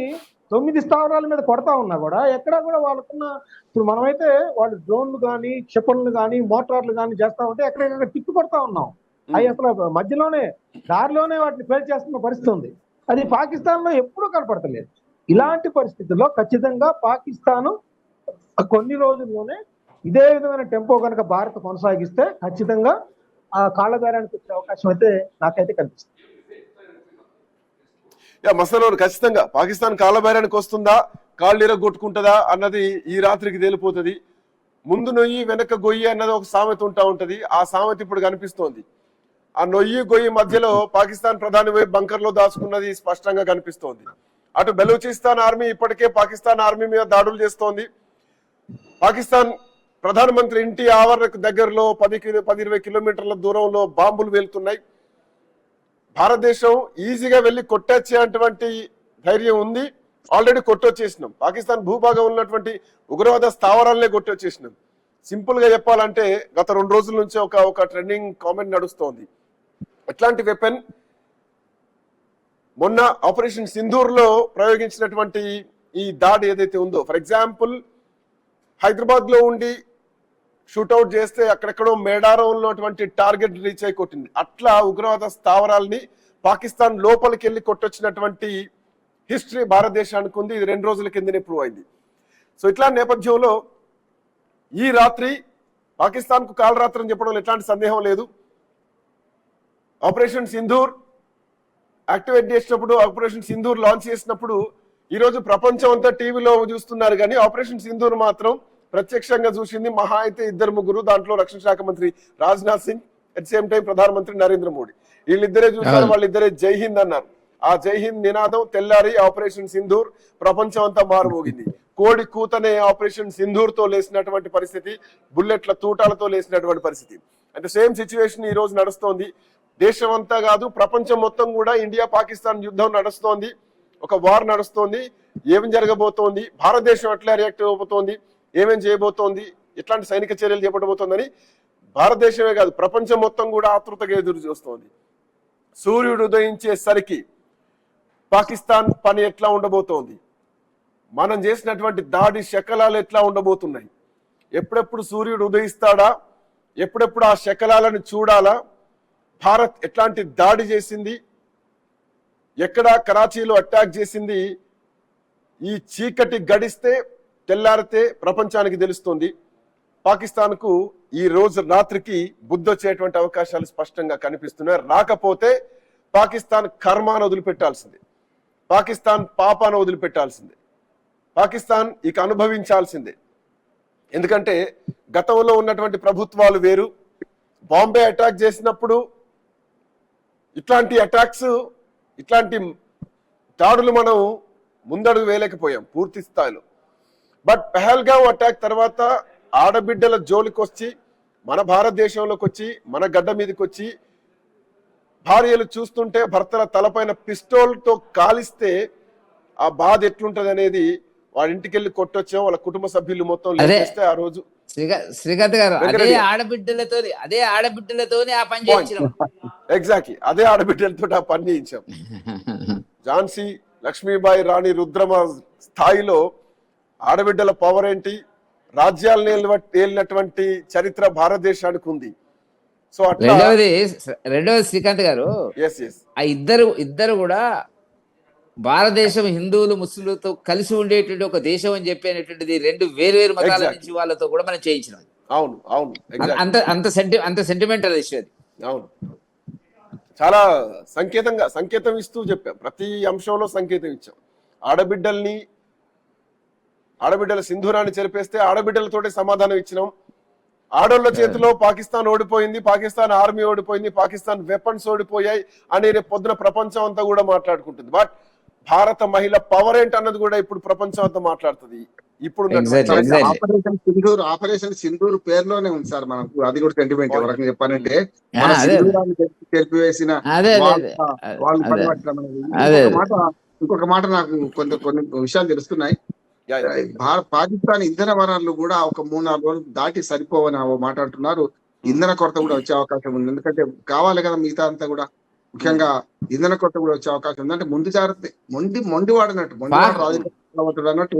9 స్థావరాల మీద కొడతా ఉన్నా కూడా ఎక్కడా కూడా వాళ్ళకున్న, ఇప్పుడు మనమైతే వాళ్ళు డ్రోన్లు కానీ క్షిపణులు కానీ మోటార్లు కానీ చేస్తా ఉంటే ఎక్కడెక్కడ తిప్పు కొడతా ఉన్నాం. అవి అసలు మధ్యలోనే దారిలోనే వాటిని ఫెయిల్ చేస్తున్న పరిస్థితి ఉంది. అది పాకిస్తాన్ లో ఎప్పుడూ కనపడతలేదు. ఇలాంటి పరిస్థితుల్లో ఖచ్చితంగా పాకిస్తాన్ కొన్ని రోజుల్లోనే ఇదే విధమైన టెంపో కనుక భారత్ కొనసాగిస్తే ఖచ్చితంగా ఆ కాళ్ళ బేరానికి వచ్చే అవకాశం అయితే నాకైతే కనిపిస్తుంది. మసనోరు ఖచ్చితంగా పాకిస్తాన్ కాళ్ళ బేరానికి వస్తుందా, కాళ్ళు ఇరగొట్టుకుంటుందా అన్నది ఈ రాత్రికి తేలిపోతుంది. ముందు నొయ్యి వెనక గొయ్యి అన్నది ఒక సామెత ఉంటది. ఆ సామెత ఇప్పుడు కనిపిస్తోంది. ఆ నొయ్యి గొయ్యి మధ్యలో పాకిస్తాన్ ప్రధాని బంకర్ లో దాచుకున్నది స్పష్టంగా కనిపిస్తోంది. అటు బెలూచిస్తాన్ ఆర్మీ ఇప్పటికే పాకిస్తాన్ ఆర్మీ మీద దాడులు చేస్తోంది. పాకిస్తాన్ ప్రధానమంత్రి ఇంటి ఆవరణకు దగ్గరలో 10-20 కిలోమీటర్ల దూరంలో బాంబులు వెళ్తున్నాయి. భారతదేశం ఈజీగా వెళ్ళి కొట్టొచ్చేటువంటి ధైర్యం ఉంది. ఆల్రెడీ కొట్టొచ్చేసినాం. పాకిస్తాన్ భూభాగం ఉన్నటువంటి ఉగ్రవాద స్థావరాలనే కొట్టొచ్చేసినాం. సింపుల్ గా చెప్పాలంటే గత 2 రోజుల నుంచి ఒక ట్రెండింగ్ కామెంట్ నడుస్తోంది. ఎట్లాంటి వెపన్ మొన్న ఆపరేషన్ సింధూర్ లో ప్రయోగించినటువంటి ఈ దాడి ఏదైతే ఉందో, ఫర్ ఎగ్జాంపుల్ హైదరాబాద్ లో ఉండి షూట్అవుట్ చేస్తే అక్కడెక్కడో మేడారం ఉన్నటువంటి టార్గెట్ రీచ్ అయి కొట్టింది. అట్లా ఉగ్రవాద స్థావరాల్ని పాకిస్తాన్ లోపలికి వెళ్ళి కొట్టొచ్చినటువంటి హిస్టరీ భారతదేశానికి ఉంది. ఇది 2 రోజుల కిందనే ప్రూవ్ అయింది. సో ఇట్లా నేపథ్యంలో ఈ రాత్రి పాకిస్తాన్ కు కాలరాత్రి అని చెప్పడంలో ఎట్లాంటి సందేహం లేదు. ఆపరేషన్ సింధూర్ యాక్టివేట్ చేసినప్పుడు, ఆపరేషన్ సింధూర్ లాంచ్ చేసినప్పుడు ఈరోజు ప్రపంచం అంతా టీవీలో చూస్తున్నారు, కానీ ఆపరేషన్ సింధూర్ మాత్రం ప్రత్యక్షంగా చూసింది మహా అయితే 2-3. దాంట్లో రక్షణ శాఖ మంత్రి Rajnath Singh, at same time ప్రధానమంత్రి నరేంద్ర మోడీ. వీళ్ళిద్దరే చూసారు, వాళ్ళిద్దరే జై హింద్ అన్నారు. ఆ జై హింద్ నినాదం తెల్లారి ఆపరేషన్ సింధూర్ ప్రపంచం అంతా మారుమోగింది. కోడి కూతనే ఆపరేషన్ సింధూర్ తో లేసినటువంటి పరిస్థితి, బుల్లెట్ల తూటాలతో లేసినటువంటి పరిస్థితి. అంటే సేమ్ సిచ్యువేషన్ ఈ రోజు నడుస్తోంది. దేశం అంతా కాదు, ప్రపంచం మొత్తం కూడా ఇండియా పాకిస్తాన్ యుద్ధం నడుస్తోంది. ఒక వార్ నడుస్తోంది. ఏం జరగబోతోంది, భారతదేశం ఎట్లా రియాక్ట్ అయిపోతోంది, ఏమేం చేయబోతోంది, ఎట్లాంటి సైనిక చర్యలు చేపట్టబోతోందని భారతదేశమే కాదు ప్రపంచం మొత్తం కూడా ఆతృతగా ఎదురు చూస్తోంది. సూర్యుడు ఉదయించేసరికి పాకిస్తాన్ పని ఎట్లా ఉండబోతోంది, మనం చేసినటువంటి దాడి శకలాలు ఎట్లా ఉండబోతున్నాయి, ఎప్పుడెప్పుడు సూర్యుడు ఉదయిస్తాడా, ఎప్పుడెప్పుడు ఆ శకలాలను చూడాలా, భారత్ ఎట్లాంటి దాడి చేసింది, ఎక్కడ కరాచీలో అటాక్ చేసింది, ఈ చీకటి గడిస్తే తెల్లారితే ప్రపంచానికి తెలుస్తుంది. పాకిస్తాన్కు ఈ రోజు రాత్రికి బుద్ధొచ్చేటువంటి అవకాశాలు స్పష్టంగా కనిపిస్తున్నాయి. రాకపోతే పాకిస్తాన్ కర్మాను వదిలిపెట్టాల్సిందే, పాకిస్తాన్ పాపాను వదిలిపెట్టాల్సిందే, పాకిస్తాన్ ఇక అనుభవించాల్సిందే. ఎందుకంటే గతంలో ఉన్నటువంటి ప్రభుత్వాలు వేరు. బాంబే అటాక్ చేసినప్పుడు ఇట్లాంటి అటాక్స్, ఇట్లాంటి దాడులు మనం ముందడుగు వేయలేకపోయాం పూర్తి స్థాయిలో. బట్ పెహల్గాం అటాక్ తర్వాత ఆడబిడ్డల జోలికి వచ్చి, మన భారతదేశంలోకి వచ్చి, మన గడ్డ మీదకి వచ్చి భార్యలు చూస్తుంటే భర్తల తలపైన పిస్టోల్తో కాలిస్తే ఆ బాధ ఎట్లుంటది అనేది వాడి ఇంటికి వెళ్ళి కొట్టొచ్చాం. వాళ్ళ కుటుంబ సభ్యులు మొత్తం లేస్తే ఆ రోజు శ్రీకాంత్ గారు అదే ఆడబిడ్డలతోనే ఆ పని చేయించాం. ఎగ్జాక్ట్లీ అదే ఆడబిడ్డలతో ఆ పని చేయించాం. ఝాన్సీ లక్ష్మీబాయి రాణి రుద్రమ స్థాయిలో ఆడబిడ్డల పవర్ ఏంటి, రాజ్యాలను ఏలినటువంటి చరిత్ర భారతదేశానికి ఉంది. సో అట్లా రెండవది శ్రీకాంత్ గారు, ఆ ఇద్దరు కూడా భారతదేశం హిందువులు ముస్లింలతో కలిసి ఉండేటువంటి ఒక దేశం అని చెప్పేటువంటిది రెండు వేరు మతాల నుంచి వాళ్ళతో కూడా మనం చేయించినాం. అవును అవును, అంత సెంటిమెంటల్ ఇష్యూ అది. అవును, చాలా సంకేతం ఇస్తూ చెప్పాం. ప్రతి అంశంలో సంకేతం ఇచ్చాం. ఆడబిడ్డల సింధూరాన్ని చెరిపేస్తే ఆడబిడ్డలతోటి సమాధానం ఇచ్చినాం. ఆడోళ్ల చేతిలో పాకిస్తాన్ ఓడిపోయింది, పాకిస్తాన్ ఆర్మీ ఓడిపోయింది, పాకిస్తాన్ వెపన్స్ ఓడిపోయాయి అని రేపు పొద్దున ప్రపంచం అంతా కూడా మాట్లాడుకుంటుంది. బట్ భారత మహిళ పవర్ ఏంటి అన్నది కూడా ఇప్పుడు ప్రపంచం అంతా మాట్లాడుతుంది. ఇప్పుడు ఆపరేషన్ సింధూర్ పేరులోనే ఉంది సార్ మనకు. అది కూడా సెంటిమెంట్. ఎవరికి చెప్పాలంటే మన సింధూరాన్ని తెలిపివేసిన వాళ్ళు పనిపట్టడం. ఇంకొక మాట నాకు కొన్ని విషయాలు తెలుస్తున్నాయి. పాకిస్తాన్ ఇంధన వనరులు కూడా ఒక 3-4 రోజులు దాటి సరిపోవని మాట్లాడుతున్నారు. ఇంధన కొరత కూడా వచ్చే అవకాశం ఉంది. ఎందుకంటే కావాలి కదా మిగతా అంతా కూడా. ముఖ్యంగా ఇంధన కొరత కూడా వచ్చే అవకాశం ఉంది. అంటే ముందు జాగ్రత్త, మొండి వాడినట్టు, మొండివాడు అన్నట్టు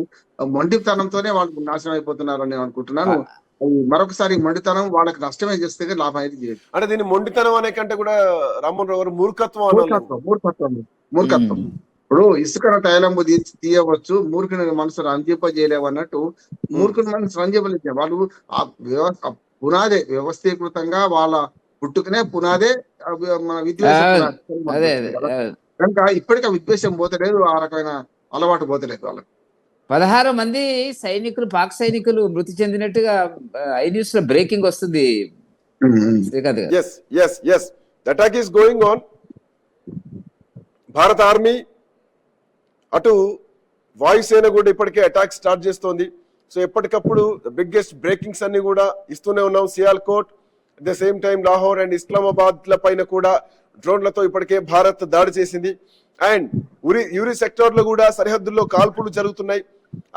మొండితనంతోనే వాళ్ళు నాశనం అయిపోతున్నారు అని అనుకుంటున్నాను. మరొకసారి మొండితనం వాళ్ళకి నష్టమే చేస్తే లాభం అయితే చేయదు. అంటే దీన్ని మొండితనం అనే కంటే కూడా రామ్మోహన్ రావు గారు మూర్ఖత్వం. ఇప్పుడు ఇసుకను తైలంబు తీయవచ్చు, మూర్ఖుని మనసు రంజింపజేయలేవు అన్నట్టు మూర్ఖుని మనసు రంజింపలేదు. వాళ్ళు ఆ పునాదే వ్యవస్థీకృతంగా వాళ్ళ పుట్టుకనే పునాదే మన విద్వేషం. కనుక ఇప్పటికీ ఆ విద్వేషం పోతలేదు, ఆ రకమైన అలవాటు పోతలేదు వాళ్ళకి. 16 మంది సైనికులు, పాక్ సైనికులు మృతి చెందినట్టుగా ఐ న్యూస్ లో బ్రేకింగ్ వస్తుంది. Attack is going on. భారత ఆర్మీ అటు వాయుసేన కూడా ఇప్పటికే అటాక్ స్టార్ట్ చేస్తోంది. సో ఎప్పటికప్పుడు బిగ్గెస్ట్ బ్రేకింగ్స్ అన్ని కూడా ఇస్తూనే ఉన్నాం. Sialkot, at the same time Lahore and Islamabad ల పైన కూడా డ్రోన్లతో ఇప్పటికే భారత్ దాడి చేసింది. అండ్ యూరి సెక్టార్ లో కూడా సరిహద్దుల్లో కాల్పులు జరుగుతున్నాయి.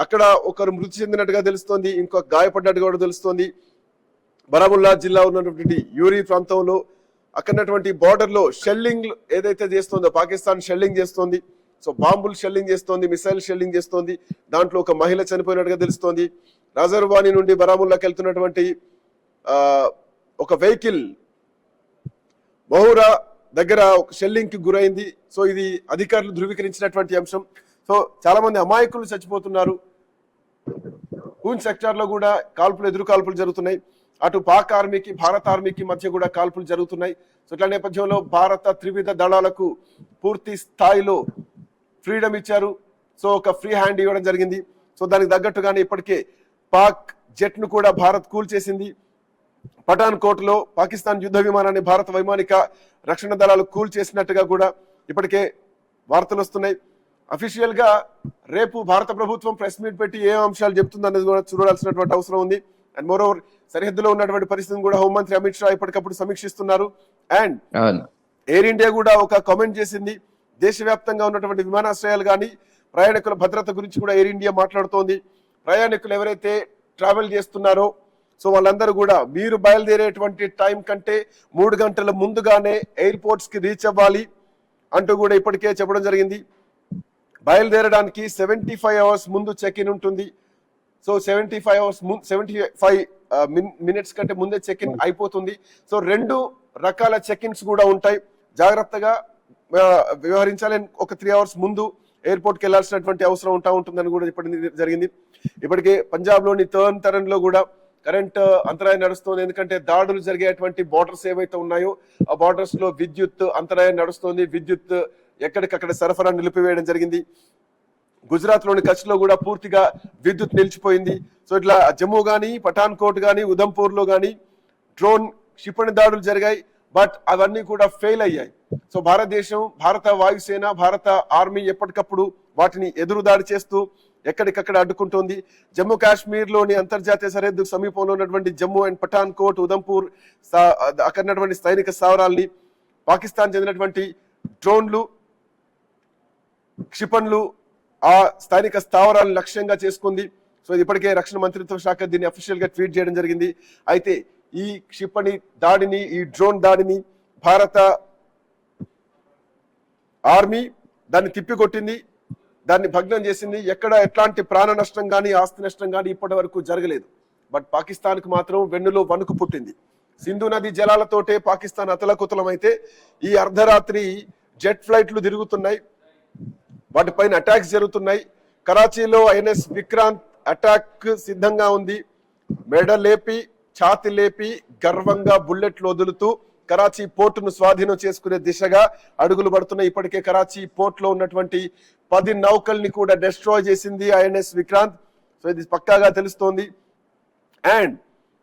అక్కడ ఒకరు మృతి చెందినట్టుగా తెలుస్తోంది, ఇంకొక గాయపడ్డట్టుగా కూడా తెలుస్తోంది. బరాముల్లా జిల్లా ఉన్నటువంటి యూరి ప్రాంతంలో అక్కడటువంటి బార్డర్ లో షెల్లింగ్ ఏదైతే చేస్తుందో పాకిస్తాన్ షెల్లింగ్ చేస్తోంది. సో బాంబులు షెల్లింగ్ చేస్తోంది, మిసైల్ షెల్లింగ్ చేస్తోంది. దాంట్లో ఒక మహిళ చనిపోయినట్టుగా తెలుస్తోంది. రాజర్వాణి నుండి బరాముల్లాకి వెళ్తున్నటువంటి ఒక వెహికల్ మహూరా దగ్గర ఒక షెల్లింగ్ కి గురైంది. సో ఇది అధికారులు ధృవీకరించినటువంటి అంశం. సో చాలా మంది అమాయకులు చచ్చిపోతున్నారు. పూంచ్ సెక్టార్ లో కూడా ఎదురు కాల్పులు జరుగుతున్నాయి. అటు పాక్ ఆర్మీకి భారత ఆర్మీకి మధ్య కూడా కాల్పులు జరుగుతున్నాయి. సో ఇట్లా నేపథ్యంలో భారత త్రివిధ దళాలకు పూర్తి స్థాయిలో ఫ్రీడమ్ ఇచ్చారు. సో ఒక ఫ్రీ హ్యాండ్ ఇవ్వడం జరిగింది. సో దానికి తగ్గట్టుగానే ఇప్పటికే పాక్ జెట్ ను కూడా భారత్ కూల్చేసింది. పఠాన్ కోట్ లో పాకిస్తాన్ యుద్ధ విమానాన్ని భారత వైమానిక రక్షణ దళాలు కూల్చేసినట్టుగా కూడా ఇప్పటికే వార్తలు వస్తున్నాయి. అఫీషియల్ గా రేపు భారత ప్రభుత్వం ప్రెస్ మీట్ పెట్టి ఏ అంశాలు చెప్తుందనేది కూడా చూడాల్సినటువంటి అవసరం ఉంది. అండ్ మోరోవర్ సరిహద్దులో ఉన్నటువంటి పరిస్థితిని కూడా హోంమంత్రి అమిత్ షా ఇప్పటికప్పుడు సమీక్షిస్తున్నారు. అండ్ ఎయిర్ ఇండియా కూడా ఒక కామెంట్ చేసింది. దేశవ్యాప్తంగా ఉన్నటువంటి విమానాశ్రయాలు కానీ ప్రయాణికుల భద్రత గురించి కూడా ఎయిర్ ఇండియా మాట్లాడుతోంది. ప్రయాణికులు ఎవరైతే ట్రావెల్ చేస్తున్నారో సో వాళ్ళందరూ కూడా మీరు బయలుదేరేటువంటి టైం కంటే 3 గంటల ముందుగానే ఎయిర్పోర్ట్స్ కి రీచ్ అవ్వాలి అంటూ కూడా ఇప్పటికే చెప్పడం జరిగింది. బయలుదేరడానికి 75 అవర్స్ ముందు చెక్ ఇన్ ఉంటుంది. సో 75 మినిట్స్ కంటే ముందే చెక్ ఇన్ అయిపోతుంది. సో 2 రకాల చెక్-ఇన్స్ కూడా ఉంటాయి. జాగ్రత్తగా వ్యవహరించాలి. ఒక 3 hours ముందు ఎయిర్పోర్ట్కి వెళ్లాల్సినటువంటి అవసరం ఉంటుందని కూడా చెప్పడం జరిగింది. ఇప్పటికే పంజాబ్ లోని తరణ్ లో కూడా కరెంట్ అంతరాయం నడుస్తుంది. ఎందుకంటే దాడులు జరిగేటువంటి బార్డర్స్ ఏవైతే ఉన్నాయో ఆ బార్డర్స్ లో విద్యుత్ అంతరాయం నడుస్తుంది. విద్యుత్ ఎక్కడికక్కడ సరఫరా నిలిపివేయడం జరిగింది. గుజరాత్ లోని కచ్ లో కూడా పూర్తిగా విద్యుత్ నిలిచిపోయింది. సో ఇట్లా జమ్మూ గానీ, పఠాన్కోట్ గానీ, ఉదంపూర్ లో గానీ డ్రోన్ క్షిపణి దాడులు జరిగాయి. బట్ అవన్నీ కూడా ఫెయిల్ అయ్యాయి. సో భారత వాయుసేన, భారత ఆర్మీ ఎప్పటికప్పుడు వాటిని ఎదురుదాడి చేస్తూ ఎక్కడికక్కడ అడ్డుకుంటోంది. జమ్మూ కాశ్మీర్ లోని అంతర్జాతీయ సరిహద్దు సమీపంలో ఉన్నటువంటి జమ్మూ అండ్ పఠాన్కోట్, ఉదంపూర్ అక్కడ ఉన్నటువంటి సైనిక స్థావరాల్ని పాకిస్తాన్ చెందినటువంటి డ్రోన్లు, క్షిపణులు ఆ స్థానిక స్థావరాలను లక్ష్యంగా చేసుకుంది. సో ఇప్పటికే రక్షణ మంత్రిత్వ శాఖ దీన్ని అఫీషియల్ గా ట్వీట్ చేయడం జరిగింది. అయితే ఈ క్షిపణి దాడిని, ఈ డ్రోన్ దాడిని భారత ఆర్మీ దాన్ని తిప్పికొట్టింది, దాన్ని భగ్నం చేసింది. ఎక్కడ ఎట్లాంటి ప్రాణ నష్టం కానీ, ఆస్తి నష్టం కానీ ఇప్పటి వరకు జరగలేదు. బట్ పాకిస్తాన్ కు మాత్రం వెన్నులో వణుకు పుట్టింది. సింధు నది జలాలతోటే పాకిస్తాన్ అతలకుతలమైతే ఈ అర్ధరాత్రి జెట్ ఫ్లైట్లు తిరుగుతున్నాయి, వాటిపైన అటాక్స్ జరుగుతున్నాయి. కరాచీలో ఐఎన్ఎస్ విక్రాంత్ అటాక్ సిద్ధంగా ఉంది. మెడ లేపి, ఛాతి లేపి గర్వంగా బుల్లెట్లు వదులుతూ కరాచీ పోర్టును స్వాధీనం చేసుకునే దిశగా అడుగులు పడుతున్నాయి. ఇప్పటికే కరాచీ పోర్ట్ లో ఉన్నటువంటి 10 నౌకల్ని కూడా డెస్ట్రాయ్ చేసింది ఐఎన్ఎస్ విక్రాంత్. సో ఇది పక్కాగా తెలుస్తోంది. అండ్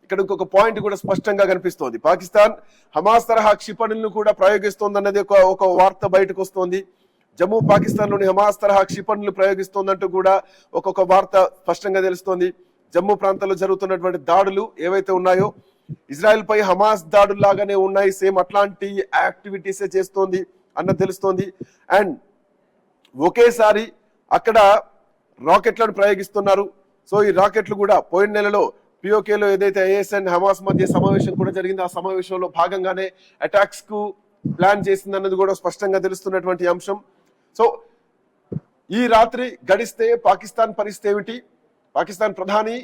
ఇక్కడ ఇంకొక పాయింట్ కూడా స్పష్టంగా కనిపిస్తోంది. పాకిస్తాన్ హమాస్ తరహా క్షిపణులను కూడా ప్రయోగిస్తోంది అన్నది ఒక వార్త బయటకు వస్తోంది. జమ్మూ పాకిస్తాన్ లోని హమాస్ తరహా క్షిపణులు ప్రయోగిస్తోందంటూ కూడా ఒక్కొక్క వార్త స్పష్టంగా తెలుస్తోంది. జమ్మూ ప్రాంతంలో జరుగుతున్నటువంటి దాడులు ఏవైతే ఉన్నాయో ఇజ్రాయెల్ పై హమాస్ దాడులు లాగానే ఉన్నాయి, సేమ్ అట్లాంటి యాక్టివిటీసే చేస్తోంది అన్న తెలుస్తోంది. అండ్ ఒకేసారి అక్కడ రాకెట్లను ప్రయోగిస్తున్నారు. సో ఈ రాకెట్లు కూడా పోయిన నెలలో పిఓకేలో ఏదైతే ఐఎస్ అండ్ హమాస్ మధ్య సమావేశం కూడా జరిగింది, ఆ సమావేశంలో భాగంగానే అటాక్స్ కు ప్లాన్ చేసింది అన్నది కూడా స్పష్టంగా తెలుస్తున్నటువంటి అంశం. సో ఈ రాత్రి గడిస్తే పాకిస్తాన్ పరిస్థితి ఏమిటి? పాకిస్తాన్ ప్రధాని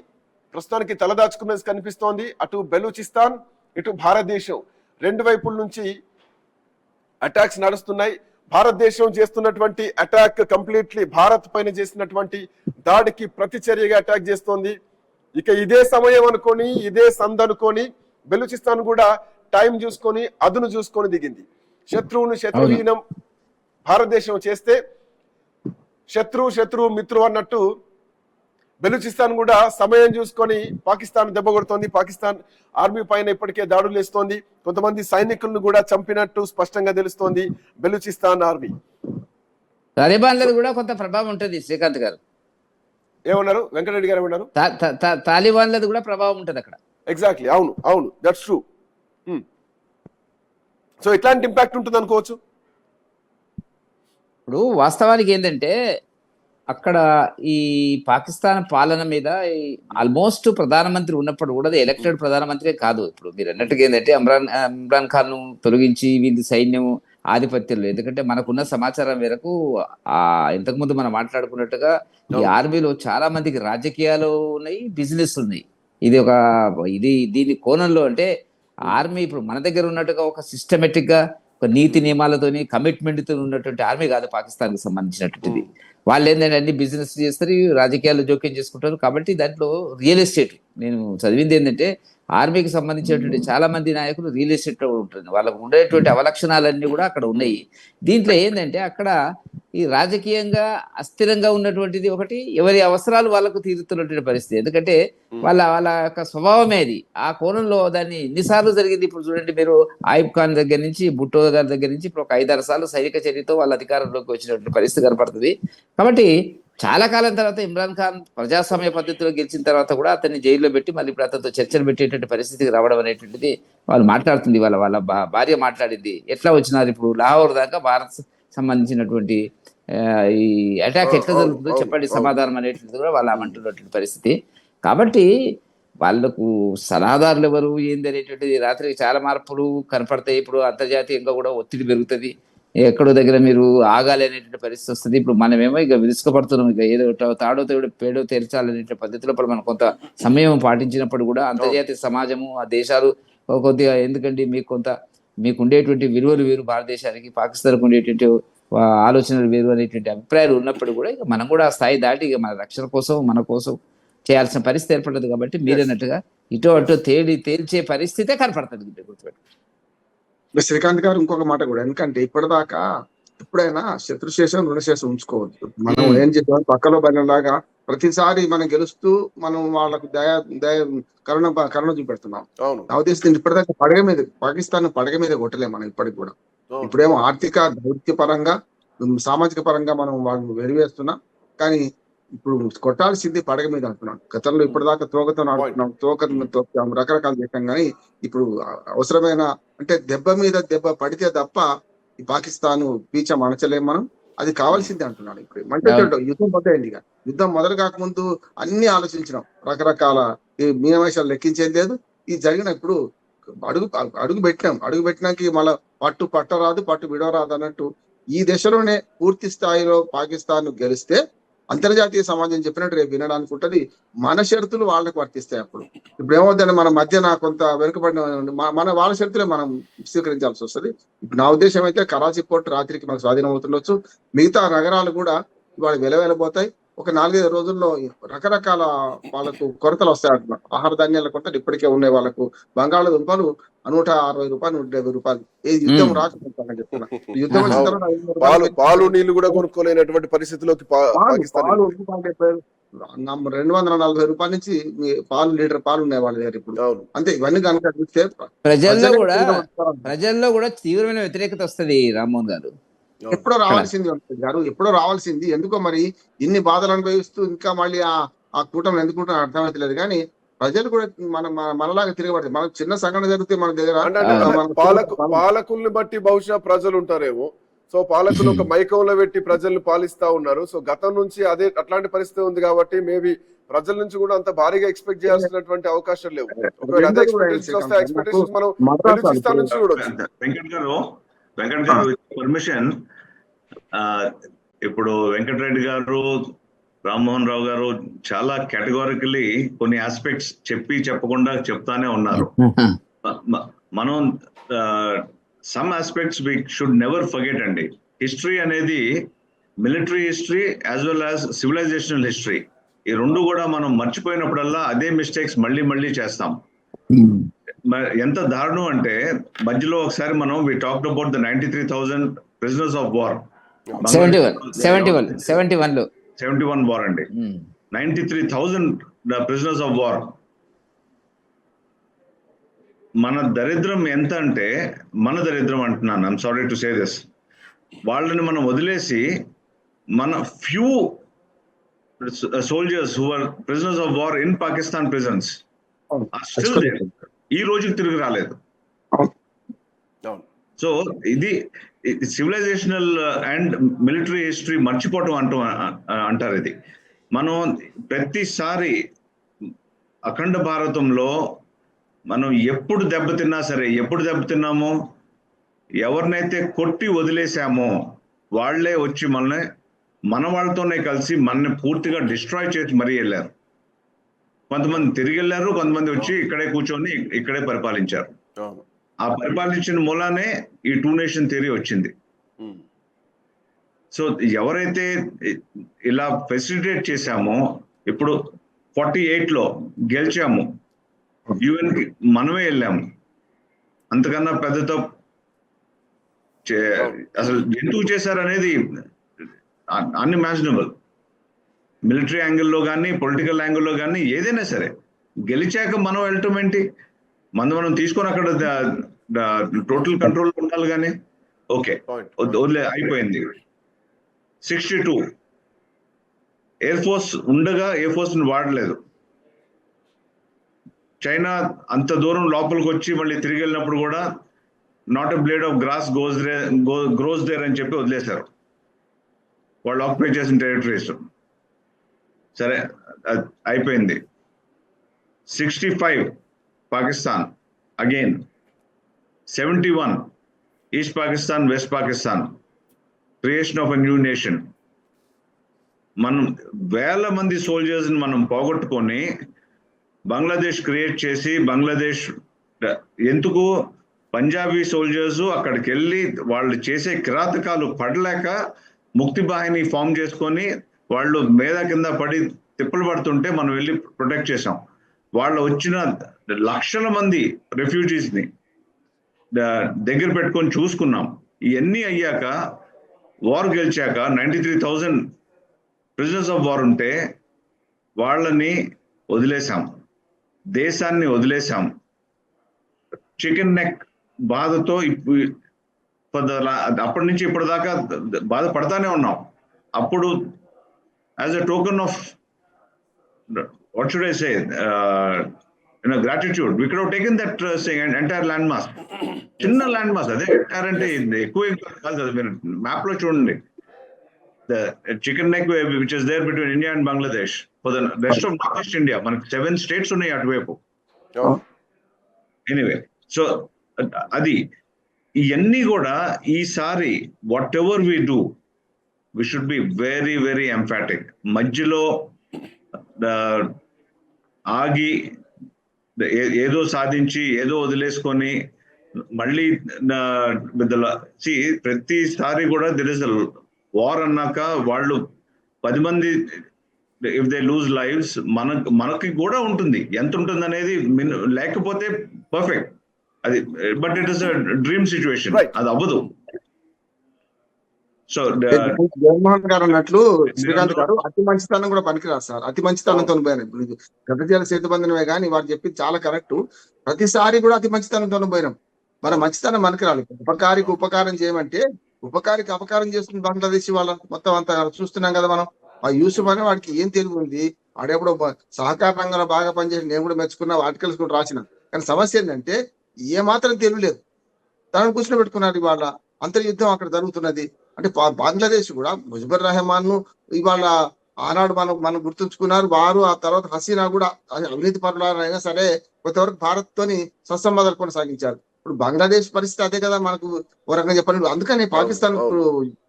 ప్రస్తుతానికి తలదాచుకున్నది కనిపిస్తోంది. అటు బెలూచిస్తాన్, ఇటు భారతదేశం రెండు వైపుల నుంచి అటాక్స్ నడుస్తున్నాయి. భారతదేశం చేస్తున్నటువంటి అటాక్ కంప్లీట్లీ భారత్ పైన చేసినటువంటి దాడికి ప్రతిచర్యగా అటాక్ చేస్తోంది. ఇక ఇదే సమయం అనుకొని, ఇదే సందనుకొని బెలూచిస్తాన్ కూడా టైం చూసుకొని, అదును చూసుకొని దిగింది. శత్రువుహీనం భారతదేశం చేస్తే శత్రువు మిత్రు అన్నట్టు బెలూచిస్తాన్ కూడా సమయం చూసుకొని పాకిస్తాన్ దెబ్బ కొడుతోంది. పాకిస్తాన్ ఆర్మీ పైన ఇప్పటికే దాడులు వేస్తోంది. కొంతమంది సైనికులను కూడా చంపినట్టు స్పష్టంగా తెలుస్తోంది బెలూచిస్తాన్ ఆర్మీ. తాలిబాన్లది కూడా కొంత ప్రభావం ఉంటుంది శ్రీకాంత్ గారు. ఏమన్నారు వెంకటరెడ్డి గారు? ఏమన్నారు? తాలిబాన్లది కూడా ప్రభావం ఉంటుంది అక్కడ. ఎగ్జాక్ట్లీ, అవును, దట్స్ ట్రూ. సో ఎట్లాంటి ఇంపాక్ట్ ఉంటుంది అనుకోవచ్చు? ఇప్పుడు వాస్తవానికి ఏంటంటే అక్కడ ఈ పాకిస్తాన్ పాలన మీద ఆల్మోస్ట్ ప్రధానమంత్రి ఉన్నప్పుడు కూడా అది ఎలక్టెడ్ ప్రధానమంత్రి కాదు. ఇప్పుడు మీరు అన్నట్టుగా ఏంటంటే ఇమ్రాన్ ఖాన్ ను తొలగించి వీళ్ళ సైన్యం ఆధిపత్యంలో, ఎందుకంటే మనకున్న సమాచారం మేరకు ఇంతకుముందు మనం మాట్లాడుకున్నట్టుగా ఈ ఆర్మీలో చాలా మందికి రాజకీయాలు ఉన్నాయి, బిజినెస్ ఉన్నాయి. దీని కోణంలో అంటే ఆర్మీ ఇప్పుడు మన దగ్గర ఉన్నట్టుగా ఒక సిస్టమేటిక్ గా ఒక నీతి నియమాలతోని కమిట్మెంట్ తో ఉన్నటువంటి ఆర్మీ కాదు పాకిస్తాన్ కి సంబంధించినటువంటిది. వాళ్ళు ఏంటంటే అన్ని బిజినెస్ చేస్తారు, రాజకీయాలు జోక్యం చేసుకుంటారు. కాబట్టి దాంట్లో రియల్ ఎస్టేట్, నేను చదివింది ఏంటంటే ఆర్మీకి సంబంధించినటువంటి చాలా మంది నాయకులు రియల్ ఎస్టేట్ లో ఉంటుంది. వాళ్ళకు ఉండేటువంటి అవలక్షణాలన్నీ కూడా అక్కడ ఉన్నాయి. దీంట్లో ఏంటంటే అక్కడ ఈ రాజకీయంగా అస్థిరంగా ఉన్నటువంటిది ఒకటి, ఎవరి అవసరాలు వాళ్ళకు తీరుతున్నటువంటి పరిస్థితి. ఎందుకంటే వాళ్ళ యొక్క స్వభావమే అది. ఆ కోణంలో దాన్ని ఎన్నిసార్లు జరిగింది ఇప్పుడు చూడండి మీరు, ఆయిబ్ ఖాన్ దగ్గర నుంచి భుట్టో గారి దగ్గర నుంచి ఇప్పుడు ఒక 5-6 సార్లు సైనిక చర్యతో వాళ్ళ అధికారంలోకి వచ్చినటువంటి పరిస్థితి కనపడుతుంది. కాబట్టి చాలా కాలం తర్వాత ఇమ్రాన్ ఖాన్ ప్రజాస్వామ్య పద్ధతిలో గెలిచిన తర్వాత కూడా అతన్ని జైల్లో పెట్టి మళ్ళీ ఇప్పుడు అతనితో చర్చలు పెట్టేటువంటి పరిస్థితికి రావడం అనేటువంటిది వాళ్ళు మాట్లాడుతుంది. వాళ్ళ భార్య మాట్లాడింది. ఎట్లా వచ్చినారు ఇప్పుడు లాహోర్ దాకా భారత్ సంబంధించినటువంటి ఈ అటాక్ ఎట్లా జరుగుతుందో చెప్పండి సమాధానం అనేటువంటిది కూడా వాళ్ళు అంటున్నటువంటి పరిస్థితి. కాబట్టి వాళ్ళకు సలహాదారులు ఎవరు ఏంది అనేటువంటిది రాత్రికి చాలా మార్పులు కనపడతాయి. ఇప్పుడు అంతర్జాతీయంగా కూడా ఒత్తిడి పెరుగుతుంది. ఎక్కడో దగ్గర మీరు ఆగాలి అనేటువంటి పరిస్థితి వస్తుంది. ఇప్పుడు మనమేమో ఇక విరుచుకపడుతున్నాం, ఇక ఏదో తాడో తేడో పేడో తెరచాలనే పద్ధతిలో మనం కొంత సమయం పాటించినప్పుడు కూడా అంతర్జాతీయ సమాజము, ఆ దేశాలు కొద్దిగా ఎందుకండి మీకు కొంత మీకు ఉండేటువంటి విలువలు వేరు, భారతదేశానికి పాకిస్తాన్కి ఉండేటువంటి ఆలోచనలు వేరు అనేటువంటి అభిప్రాయాలు ఉన్నప్పుడు కూడా ఇక మనం కూడా ఆ స్థాయి దాటి ఇక మన రక్షణ కోసం మన కోసం చేయాల్సిన పరిస్థితి ఏర్పడదు. కాబట్టి మీరన్నట్టుగా ఇటు అటు తేల్చే పరిస్థితే కనపడుతుంది. శ్రీకాంత్ గారు ఇంకొక మాట కూడా, ఎందుకంటే ఇప్పటిదాకా ఎప్పుడైనా శత్రుశేషం రుణశేషం ఉంచుకోవద్దు. మనం ఏం చేద్దాం, పక్కలో బలిలాగా ప్రతిసారి మనం గెలుస్తూ మనం వాళ్ళకు కరుణ చూపెడుతున్నాం. నా ఉద్దేశం ఇప్పటిదాకా పడగ మీద పాకిస్తాన్ పడగ మీద కొట్టలేం మనం ఇప్పటికి కూడా. ఇప్పుడేమో ఆర్థిక దౌత్య పరంగా సామాజిక పరంగా మనం వాళ్ళని వెలివేస్తున్నాం, కానీ ఇప్పుడు కొట్టాల్సింది పడగ మీద అంటున్నాం. గతంలో ఇప్పటిదాకా తోకతో ఆడుతున్నాం, తోకతో రకరకాలు చేస్తాం, కానీ ఇప్పుడు అవసరమైన అంటే దెబ్బ మీద దెబ్బ పడితే తప్ప ఈ పాకిస్తాన్ పీచ మనచలేం మనం. అది కావాల్సిందే అంటున్నాడు. ఇప్పుడు అంటే యుద్ధం మొదలైంది. ఇక యుద్ధం మొదలు కాకముందు అన్ని ఆలోచించినాం, రకరకాల ఈ మీనమేషాలు లెక్కించేది లేదు. ఇది జరిగిన ఇప్పుడు అడుగు పెట్టినాక మళ్ళీ పట్టరాదు పట్టు విడవరాదు అన్నట్టు ఈ దశలోనే పూర్తి స్థాయిలో పాకిస్తాన్ గెలిస్తే అంతర్జాతీయ సమాజం చెప్పినట్టు రేపు వినడానికి ఉంటది. మన షరతులు వాళ్ళకి వర్తిస్తాయి. అప్పుడు ఇప్పుడు ఏమవుతుందంటే మన మధ్యన కొంత వెనుకబడిన మన వాళ్ళ షరతులే మనం స్వీకరించాల్సి వస్తుంది. ఇప్పుడు నా ఉద్దేశం అయితే కరాచీ పోర్ట్ రాత్రికి మనకు స్వాధీనం అవుతుండొచ్చు. మిగతా నగరాలు కూడా ఇవాళ వెలవెలబోతాయి. ఒక 4-5 రోజుల్లో రకరకాల వాళ్ళకు కొరతలు వస్తాయి అంటున్నారు. ఆహార ధాన్యాల కొరతలు ఇప్పటికే ఉన్నాయి. వాళ్ళకు బంగాళదుంపలు 160 రూపాయలు 170 రూపాయలు. ఏ యుద్ధం రాకపోతానని చెప్తున్నా. యుద్ధం వచ్చిన తర్వాత పాలు నీళ్లు కూడా కొనుక్కోలేనటువంటి పరిస్థితిలోకి పాలు 240 రూపాయల నుంచి లీటర్ పాలు ఉన్నాయి వాళ్ళ దగ్గర ఇప్పుడు. అంతే. ఇవన్నీ కనుక చూస్తే ప్రజల్లో కూడా తీవ్రమైన వ్యతిరేకత వస్తుంది. రామ్మోహన్ గారు ఎప్పుడో రావాల్సింది ఎందుకో మరి ఇన్ని బాధలు అనుభవిస్తూ ఇంకా మళ్ళీ ఆ కూటమి ఎందుకుంటారో అర్థమవుతలేదు. కానీ ప్రజలు కూడా మనలాగా తిరగబడతాయి. మనకు చిన్న సంఘటన జరిగితే మన దగ్గర పాలకుల్ని బట్టి బహుశా ప్రజలు ఉంటారేమో. సో పాలకులు ఒక మైకంలో పెట్టి ప్రజల్ని పాలిస్తా ఉన్నారు. సో గతం నుంచి అట్లాంటి పరిస్థితి ఉంది కాబట్టి మేబీ ప్రజల నుంచి కూడా అంత భారీగా ఎక్స్పెక్ట్ చేయాల్సినటువంటి అవకాశం లేవు. ఒకవేళ అదే ఎక్స్పెక్టేషన్స్ మనం బెలూచిస్తాన్ నుంచి చూడొచ్చు. వెంకట్ గారు పర్మిషన్, ఇప్పుడు వెంకటరెడ్డి గారు, రామ్మోహన్ రావు గారు చాలా కేటగారికలీ కొన్ని ఆస్పెక్ట్స్ చెప్పకుండా చెప్తానే ఉన్నారు. మనం some aspects we should never forget అండి. హిస్టరీ అనేది military history as well as civilizational history, ఈ రెండు కూడా మనం మర్చిపోయినప్పుడల్లా అదే మిస్టేక్స్ మళ్ళీ చేస్తాం. ఎంత దారుణం అంటే మధ్యలో ఒకసారి మనం we talked about the 93,000 prisoners of war. 71 war అండి. 93,000 ప్రిజనర్స్ ఆఫ్ వార్. మన దరిద్రం ఎంత అంటే, మన దరిద్రం అంటున్నాను, I'm sorry to say this, వాళ్ళని మనం వదిలేసి మన few soldiers who are prisoners of war in Pakistan prisons are still there. ఈ రోజుకి తిరిగి రాలేదు. సో ఇది సివిలైజేషనల్ అండ్ మిలిటరీ హిస్టరీ మర్చిపోవటం అంటారు. ఇది మనం ప్రతిసారి అఖండ భారతంలో మనం ఎప్పుడు దెబ్బతిన్నామో, ఎవరినైతే కొట్టి వదిలేసామో వాళ్లే వచ్చి మన వాళ్ళతోనే కలిసి మనని పూర్తిగా డిస్ట్రాయ్ చేసి మరీ వెళ్ళారు. కొంతమంది తిరిగి వెళ్ళారు, కొంతమంది వచ్చి ఇక్కడే కూర్చొని ఇక్కడే పరిపాలించారు. ఆ పరిపాలించిన మూలానే ఈ 2 నేషన్ థియరీ వచ్చింది. సో ఎవరైతే ఇలా ఫెసిలిటేట్ చేశామో, ఇప్పుడు 48లో గెలిచాము, UN కి మనమే వెళ్ళాము. అంతకన్నా పెద్దతో అసలు ఎందుకు చేశారు అనేది అన్ఇమాజినబుల్. మిలిటరీ యాంగిల్లో కానీ పొలిటికల్ యాంగిల్లో కానీ ఏదైనా సరే గెలిచాక మనం వెళ్ళటం ఏంటి? మనం తీసుకొని అక్కడ టోటల్ కంట్రోల్ ఉండాలి. కానీ ఓకే అయిపోయింది. 62 ఎయిర్ ఫోర్స్ ఉండగా ఎయిర్ ఫోర్స్ ని వాడలేదు. చైనా అంత దూరం లోపలికి వచ్చి మళ్ళీ తిరిగి వెళ్ళినప్పుడు కూడా not a blade of grass grows there అని చెప్పి వదిలేశారు. వాళ్ళు ఆక్యుపై చేసిన టెరిటరీస్. సరే అయిపోయింది. 65 Pakistan again. 71 east Pakistan, west Pakistan, creation of a new nation. మనం వేల మంది సోల్జర్స్ ని మనం పోగొట్టుకొని బంగ్లాదేశ్ క్రియేట్ చేసి, బంగ్లాదేశ్ ఎందుకు పంజాబీ సోల్జర్స్ అక్కడికి వెళ్ళి వాళ్ళు చేసే కిరాతకాలు పడలేక ముక్తి బాహిని ఫామ్ చేసుకొని వాళ్ళు మీద కింద పడి తిప్పలు పడుతుంటే మనం వెళ్ళి ప్రొటెక్ట్ చేసాం. వాళ్ళు వచ్చిన లక్షల మంది రెఫ్యూజీస్ ని దగ్గర పెట్టుకొని చూసుకున్నాం. ఇవన్నీ అయ్యాక వార్ గెలిచాక 93,000 ప్రిజనర్స్ ఆఫ్ వార్ ఉంటే వాళ్ళని వదిలేసాం, దేశాన్ని వదిలేసాం. చికెన్ నెక్ బాధతో అప్పటి నుంచి ఇప్పటిదాకా బాధపడతానే ఉన్నాం. అప్పుడు as a token of what should I say, gratitude, we could have taken that entire landmass, చిన్న landmass, అదే entire అంటే ఎక్కువ కాదు కదా. మీరు మ్యాప్ లో చూడండి, the chicken neck which is there between India and Bangladesh for the rest of Northeast India, మనకి 7 states ఉన్నాయి అటువైపు. ఎనీవే, సో అది ఇవన్నీ కూడా ఈసారి whatever we do we should be very very emphatic. మధ్యలో ఆగి ఏదో సాధించి ఏదో వదిలేసుకొని మళ్ళీ ప్రతిసారి కూడా దిర్ ఇస్ వార్ అన్నాక వాళ్ళు 10 మంది ఇఫ్ దే లూజ్ లైవ్స్ మనకి కూడా ఉంటుంది. ఎంత ఉంటుంది అనేది లేకపోతే పర్ఫెక్ట్ అది, but it is a dream situation, అది అవ్వదు. సో జగన్మోహన్ గారు అన్నట్లు శ్రీకాంత్ గారు అతి మంచితనం కూడా పనికిరాదు సార్. అతి మంచితనంతో పోయినాం. ఇప్పుడు గతజాల సేతుబంధనమే కానీ వారు చెప్పింది చాలా కరెక్ట్. ప్రతిసారి కూడా అతి మంచితనంతో పోయినాం. మన మంచితనం పనికిరాలి. ఉపకారికి ఉపకారం చేయమంటే ఉపకారికి అపకారం చేస్తుంది బంగ్లాదేశ్ వాళ్ళ మొత్తం అంతా చూస్తున్నాం కదా మనం. ఆ యూసుఫ్ అనే వాడికి ఏం తెలివి ఉంది, ఆడెప్పుడో సహకార రంగంలో బాగా పనిచేసి నేను కూడా మెచ్చుకున్నా, ఆర్టికల్స్ కూడా రాసిన. కానీ సమస్య ఏంటంటే ఏ మాత్రం తెలివి లేదు. తనను కూర్చొని పెట్టుకున్నారు. ఇవాళ అంతర్యుద్ధం అక్కడ జరుగుతున్నది. అంటే బంగ్లాదేశ్ కూడా ముజిబుర్ రెహమాన్ ను ఇవాళ ఆనాడు మనం గుర్తుంచుకున్నారు. వారు ఆ తర్వాత హసీనా కూడా అవినీతి పరులైనా సరే కొంతవరకు భారత్ తోని సత్సంబంధాలు కొనసాగించారు. ఇప్పుడు బంగ్లాదేశ్ పరిస్థితి అదే కదా మనకు ఓ రకంగా చెప్పండి. అందుకని పాకిస్తాన్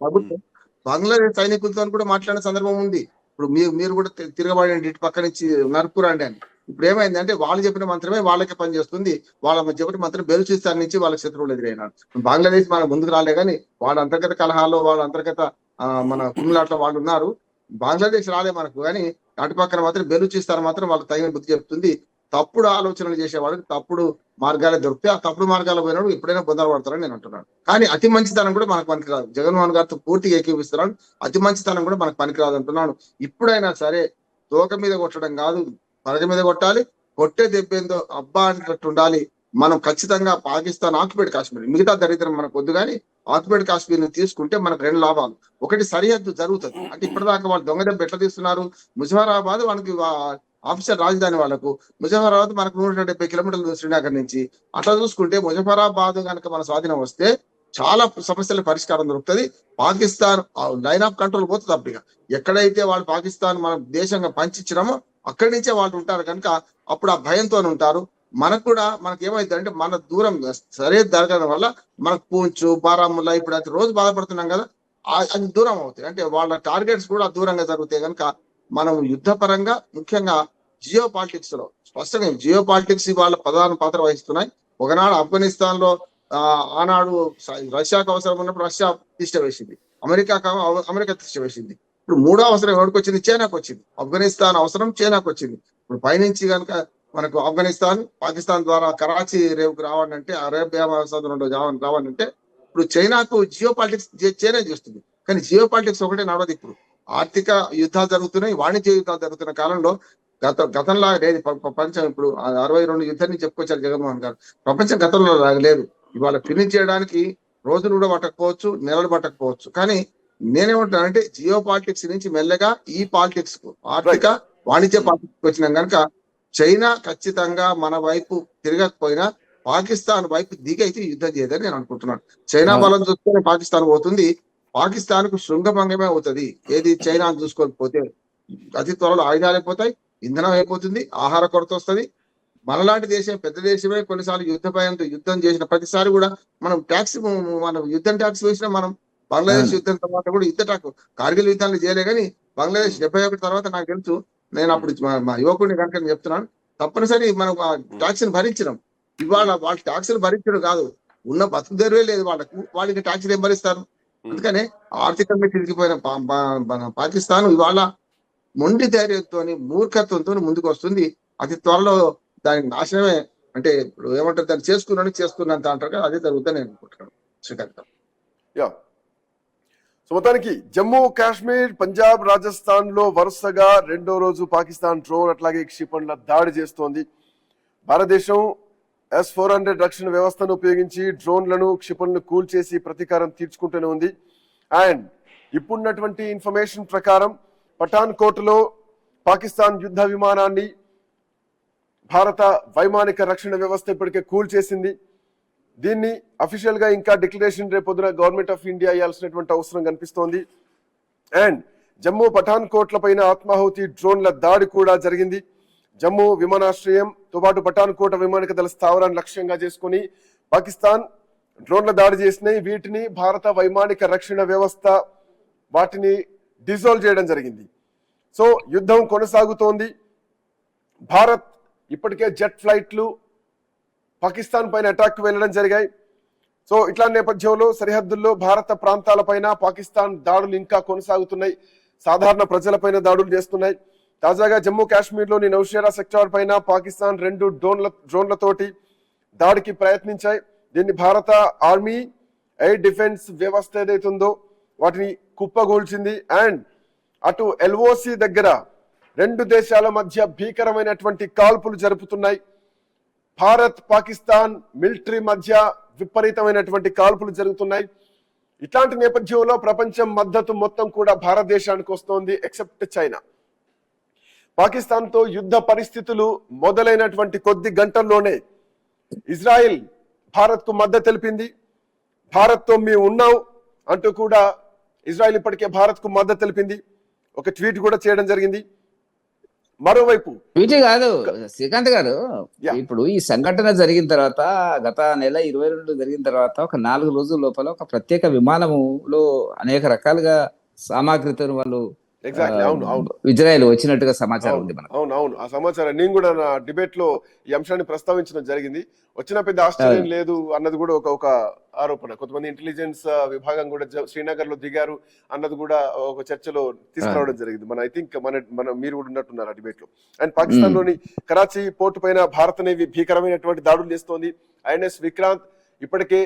ప్రభుత్వం బంగ్లాదేశ్ సైనికులతో కూడా మాట్లాడిన సందర్భం ఉంది. ఇప్పుడు మీరు కూడా తిరగబడండి, ఇటు పక్క నుంచి నరుకురండి అని. ఇప్పుడు ఏమైంది అంటే వాళ్ళు చెప్పిన మంత్రమే వాళ్ళకే పనిచేస్తుంది. వాళ్ళ చెప్పిన మంత్రం బెలూచిస్తాన్ నుంచి వాళ్ళకి శత్రువులు ఎదురైనారు. బంగ్లాదేశ్ మన ముందుకు రాలే కానీ వాళ్ళ అంతర్గత కలహాల్లో వాళ్ళ అంతర్గత మన కుమ్మిలాట్లో వాళ్ళు ఉన్నారు. బంగ్లాదేశ్ రాలే మనకు, కానీ అటుపక్కన మాత్రం బెలూచిస్తాన్ మాత్రం వాళ్ళకి తగిన బుద్ధి చెప్తుంది. తప్పుడు ఆలోచనలు చేసేవాడికి తప్పుడు మార్గాలే దొరికితే ఆ తప్పుడు మార్గాలు పోయినాడు ఎప్పుడైనా బొందలు పడతారని నేను అంటున్నాను. కానీ అతి మంచితనం కూడా మనకు పనికిరాదు. జగన్మోహన్ గారితో పూర్తిగా ఏకీపిస్తున్నాను. అతి మంచితనం కూడా మనకు పనికిరాదు అంటున్నాను. ఇప్పుడైనా సరే తోక మీద కొట్టడం కాదు, పరగ మీద కొట్టాలి. కొట్టే దెబ్బేందో అబ్బా అన్నట్టు ఉండాలి. మనం ఖచ్చితంగా పాకిస్తాన్ ఆక్యుపైడ్ కాశ్మీర్, మిగతా దరిద్రం మనకు వద్దు, కానీ ఆక్యుపైడ్ కాశ్మీర్ ని తీసుకుంటే మనకు 2 లాభాలు. ఒకటి, సరిహద్దు జరుగుతుంది. అంటే ఇప్పటిదాకా వాళ్ళు దొంగ దెబ్బ ఎట్లా తీస్తున్నారు? ముజఫరాబాద్ మనకి ఆఫీసర్ రాజధాని వాళ్ళకు, ముజఫరాబాద్ మనకు 170 కిలోమీటర్లు శ్రీనగర్ నుంచి. అట్లా చూసుకుంటే ముజఫరాబాద్ కనుక మన స్వాధీనం వస్తే చాలా సమస్యల పరిష్కారం దొరుకుతుంది. పాకిస్తాన్ లైన్ ఆఫ్ కంట్రోల్ పోతుంది. అప్పటిగా ఎక్కడైతే వాళ్ళు పాకిస్తాన్ మన దేశంగా పంచిచ్చినామో అక్కడి నుంచే వాళ్ళు ఉంటారు కనుక అప్పుడు ఆ భయంతో ఉంటారు. మనకు కూడా మనకి ఏమైంది అంటే మన దూరం సరే జరగడం వల్ల మనకు పూంచు, బారాముల్లా ఇప్పుడు అది రోజు బాధపడుతున్నాం కదా, అది దూరం అవుతాయి. అంటే వాళ్ళ టార్గెట్స్ కూడా దూరంగా జరుగుతాయి కనుక మనం యుద్ధ పరంగా ముఖ్యంగా జియో పాలిటిక్స్ లో స్పష్టంగా జియో పాలిటిక్స్ వాళ్ళ ప్రధాన పాత్ర వహిస్తున్నాయి. ఒకనాడు ఆఫ్ఘనిస్తాన్ లో ఆనాడు రష్యాకు అవసరం ఉన్నప్పుడు రష్యా తిష్ట వేసింది, అమెరికా తిష్ట వేసింది. ఇప్పుడు 3వ అవసరం ఎవరికి వచ్చింది? చైనాకు వచ్చింది. ఆఫ్ఘనిస్తాన్ అవసరం చైనాకు వచ్చింది. ఇప్పుడు పైనుంచి కనుక మనకు ఆఫ్ఘనిస్తాన్ పాకిస్తాన్ ద్వారా కరాచీ రేవుకు రావాలంటే, అరేబియా సముద్రంలో రావాలంటే ఇప్పుడు చైనాకు జియో పాలిటిక్స్ చైనా చేస్తుంది. కానీ జియో పాలిటిక్స్ ఒకటే నడవదు. ఇప్పుడు ఆర్థిక యుద్ధాలు జరుగుతున్నాయి, వాణిజ్య యుద్ధాలు జరుగుతున్న కాలంలో గతంలో లేదు ప్రపంచం. ఇప్పుడు 62 యుద్ధాన్ని చెప్పుకొచ్చారు జగన్మోహన్ గారు. ప్రపంచం గతంలో లేదు. ఇవాళ ఫినిష్ చేయడానికి రోజులు కూడా పట్టకపోవచ్చు, నెలలు పట్టకపోవచ్చు. కానీ నేనేమంటానంటే జియో పాలిటిక్స్ నుంచి మెల్లగా ఈ పాలిటిక్స్ కు, ఆర్థిక వాణిజ్య పాలిటిక్స్ వచ్చినాం కనుక చైనా ఖచ్చితంగా మన వైపు తిరగకపోయినా పాకిస్తాన్ వైపు దిగైతే యుద్ధం చేయదని నేను అనుకుంటున్నాను. చైనా బలం చూసుకొని పాకిస్తాన్ పోతుంది. పాకిస్తాన్ కు శృంగభంగమే అవుతుంది. ఏది చైనా చూసుకోకపోతే అతి త్వరలో ఆయుధాలు అయిపోతాయి, ఇంధనం అయిపోతుంది, ఆహార కొరత వస్తుంది. మనలాంటి దేశం పెద్ద దేశమే కొన్నిసార్లు యుద్ధ భయంతో యుద్ధం చేసిన ప్రతిసారి కూడా మనం యుద్ధం ట్యాక్స్ వేసినా మనం బంగ్లాదేశ్ యుద్ధం తర్వాత కూడా యుద్ధ ట్యాక్స్, కార్గిల్ యుద్ధాన్ని చేయలే కానీ బంగ్లాదేశ్ 71 తర్వాత నాకు తెలుసు, నేను అప్పుడు మా యువకుడిని కనుక చెప్తున్నాను, తప్పనిసరి మనం ట్యాక్స్ ని భరించినాం. ఇవాళ వాళ్ళ ట్యాక్స్ ని భరించడం కాదు, ఉన్న బతుకుదెరువే లేదు వాళ్ళకి ట్యాక్స్ ఏం భరిస్తారు? అందుకనే ఆర్థికంగా తిరిగిపోయిన మన పాకిస్తాన్ ఇవాళ మొండి ధైర్యంతో మూర్ఖత్వంతో ముందుకు వస్తుంది. అతి త్వరలో దానికి నాశనమే, అంటే ఇప్పుడు ఏమంటారు, దాన్ని చేసుకున్నంత అంటారు కదా, అదే జరుగుతుందని నేను అనుకుంటున్నాను. శ్రీకాంత్. యా, సో మొత్తానికి జమ్మూ కాశ్మీర్, పంజాబ్, రాజస్థాన్ లో వరుసగా రెండో రోజు పాకిస్తాన్ డ్రోన్ అట్లాగే క్షిపణుల దాడి చేస్తోంది. భారతదేశం S-400 రక్షణ వ్యవస్థను ఉపయోగించి డ్రోన్లను, క్షిపణులను కూల్చేసి ప్రతీకారం తీర్చుకుంటూనే ఉంది. అండ్ ఇప్పుడున్నటువంటి ఇన్ఫర్మేషన్ ప్రకారం పఠాన్కోట్లో పాకిస్తాన్ యుద్ధ విమానాన్ని భారత వైమానిక రక్షణ వ్యవస్థ ఇప్పటికే కూల్చేసింది. దీన్ని అఫీషియల్ గా ఇంకా డిక్లరేషన్ రేపొద్దున గవర్నమెంట్ ఆఫ్ ఇండియా ఇవ్వాల్సినటువంటి అవసరం కనిపిస్తోంది. అండ్ జమ్మూ పఠాన్కోట్ల పైన ఆత్మాహుతి డ్రోన్ల దాడి కూడా జరిగింది. జమ్మూ విమానాశ్రయంతో పాటు పఠాన్కోట వైమానిక దళ స్థావరాన్ని లక్ష్యంగా చేసుకుని పాకిస్తాన్ డ్రోన్ల దాడి చేసినాయి. వీటిని భారత వైమానిక రక్షణ వ్యవస్థ వాటిని డిజాల్వ్ చేయడం జరిగింది. సో యుద్ధం కొనసాగుతోంది. భారత్ ఇప్పటికే జెట్ ఫ్లైట్లు పాకిస్తాన్ పైన అటాక్ వెళ్ళడం జరిగాయి. సో ఇట్లా నేపథ్యంలో సరిహద్దుల్లో భారత ప్రాంతాలపైన పాకిస్తాన్ దాడులు ఇంకా కొనసాగుతున్నాయి. సాధారణ ప్రజలపైన దాడులు చేస్తున్నాయి. తాజాగా జమ్మూ కాశ్మీర్ లోని నౌషేరా సెక్టార్ పైన పాకిస్తాన్ 2 డ్రోన్లతోటి దాడికి ప్రయత్నించాయి. దీన్ని భారత ఆర్మీ ఎయిర్ డిఫెన్స్ వ్యవస్థ ఏదైతుందో వాటిని కుప్పగూల్చింది. అండ్ అటు LOC దగ్గర 2 దేశాల మధ్య భీకరమైనటువంటి కాల్పులు జరుపుతున్నాయి. భారత్ పాకిస్తాన్ మిలిటరీ మధ్య విపరీతమైనటువంటి కాల్పులు జరుగుతున్నాయి. ఇట్లాంటి నేపథ్యంలో ప్రపంచం మద్దతు మొత్తం కూడా భారతదేశానికి వస్తోంది, ఎక్సెప్ట్ చైనా. పాకిస్తాన్ తో యుద్ధ పరిస్థితులు మొదలైనటువంటి కొద్ది గంటల్లోనే ఇజ్రాయెల్ భారత్ కు మద్దతు తెలిపింది. భారత్ తో మేము ఉన్నాం అంటూ కూడా ఇజ్రాయెల్ ఇప్పటికే భారత్ కు మద్దతు తెలిపింది. ఒక ట్వీట్ కూడా చేయడం జరిగింది. మరోవైపు ట్వీట్ కాదు శ్రీకాంత్ గారు, ఇప్పుడు ఈ సంఘటన జరిగిన తర్వాత గత నెల 22 జరిగిన తర్వాత ఒక 4 రోజుల లోపల ఒక ప్రత్యేక విమానములో అనేక రకాలుగా సామాగ్రితో వాళ్ళు ఇజ్రాయెల్ వచ్చినట్టుగా సమాచారం ఉంది మనకు. అవును, ఆ సమాచారం నేను కూడా నా డిబేట్ లో ఈ అంశాన్ని ప్రస్తావించడం జరిగింది. వచ్చిన పెద్ద ఆశ్చర్యం లేదు అన్నది కూడా ఒక ఆరోపణ. కొంతమంది ఇంటెలిజెన్స్ విభాగం కూడా శ్రీనగర్ లో దిగారు అన్నది కూడా ఒక చర్చలో తీసుకురావడం జరిగింది. ఐ థింక్ మన మీరు కూడా ఉన్నట్టున్నారు ఆ డిబేట్ లో. అండ్ పాకిస్తాన్ లోని కరాచీ పోర్టు పైన భారత నేవీ భీకరమైనటువంటి దాడులు చేస్తోంది. INS విక్రాంత్ ఇప్పటికే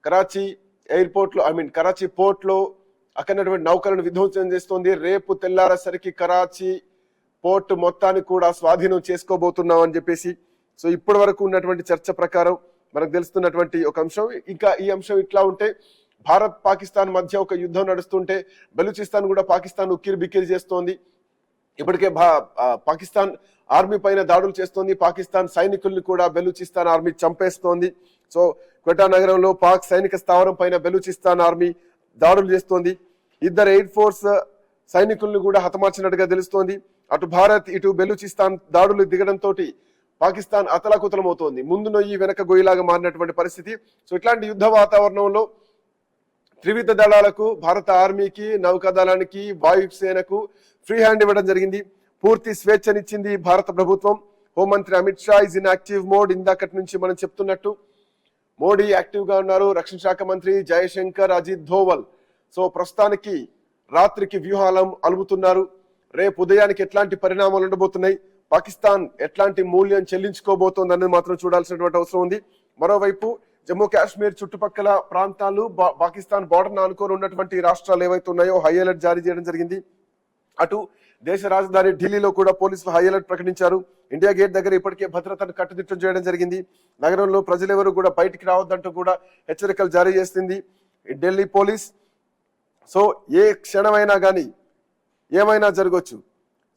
కరాచీ ఎయిర్పోర్ట్ లో కరాచీ పోర్ట్ లో అక్కడ నౌకలను విధ్వంసం చేస్తోంది. రేపు తెల్లారేసరికి కరాచీ పోర్ట్ మొత్తాన్ని కూడా స్వాధీనం చేసుకోబోతున్నాం అని చెప్పేసి. సో ఇప్పటి వరకు ఉన్నటువంటి చర్చ ప్రకారం మనకు తెలుస్తున్నటువంటి ఒక అంశం. ఇంకా ఈ అంశం ఇట్లా ఉంటే భారత్ పాకిస్తాన్ మధ్య ఒక యుద్ధం నడుస్తుంటే బలూచిస్తాన్ కూడా పాకిస్తాన్ ఉక్కిరి బిక్కిరి చేస్తోంది. ఇప్పటికే పాకిస్తాన్ ఆర్మీ పైన దాడులు చేస్తోంది. పాకిస్తాన్ సైనికుల్ని కూడా బెలూచిస్తాన్ ఆర్మీ చంపేస్తోంది. సో క్వెటా నగరంలో పాక్ సైనిక స్థావరం పైన బెలూచిస్తాన్ ఆర్మీ దాడులు చేస్తోంది. 2 ఎయిర్ ఫోర్స్ సైనికులను కూడా హతమార్చినట్టుగా తెలుస్తోంది. అటు భారత్ ఇటు బెలూచిస్తాన్ దాడులు దిగడంతో పాకిస్తాన్ అతలాకుతలమవుతోంది. ముందు నొయ్యి వెనక గొయ్యిలాగా మారినటువంటి పరిస్థితి. సో ఇట్లాంటి యుద్ధ వాతావరణంలో త్రివిధ దళాలకు, భారత ఆర్మీకి, నౌకాదళానికి, వాయుసేనకు ఫ్రీ హ్యాండ్ ఇవ్వడం జరిగింది. పూర్తి స్వేచ్ఛనిచ్చింది భారత ప్రభుత్వం. హోంమంత్రి Amit Shah is in active mode. ఇందాకటి నుంచి మనం చెప్తున్నట్టు మోడీ యాక్టివ్ గా ఉన్నారు. రక్షణ శాఖ మంత్రి జయశంకర్, అజిత్ ధోవల్ సో ప్రస్తుతానికి రాత్రికి వ్యూహాలం అలుముతున్నారు. రేపు ఉదయానికి ఎట్లాంటి పరిణామాలు ఉండబోతున్నాయి, పాకిస్తాన్ ఎట్లాంటి మూల్యం చెల్లించుకోబోతోంది అనేది మాత్రం చూడాల్సినటువంటి అవసరం ఉంది. మరోవైపు జమ్మూ కాశ్మీర్ చుట్టుపక్కల ప్రాంతాలు, పాకిస్తాన్ బార్డర్ ఆనుకొని ఉన్నటువంటి రాష్ట్రాలు ఏవైతే ఉన్నాయో హై అలర్ట్ జారీ చేయడం జరిగింది. అటు దేశ రాజధాని ఢిల్లీలో కూడా పోలీసులు హై అలర్ట్ ప్రకటించారు. ఇండియా గేట్ దగ్గర ఇప్పటికే భద్రతను కట్టుదిట్టం చేయడం జరిగింది. నగరంలో ప్రజలెవరూ కూడా బయటికి రావద్దంటూ కూడా హెచ్చరికలు జారీ చేసింది ఢిల్లీ పోలీస్. సో ఏ క్షణమైనా కానీ ఏమైనా జరగవచ్చు.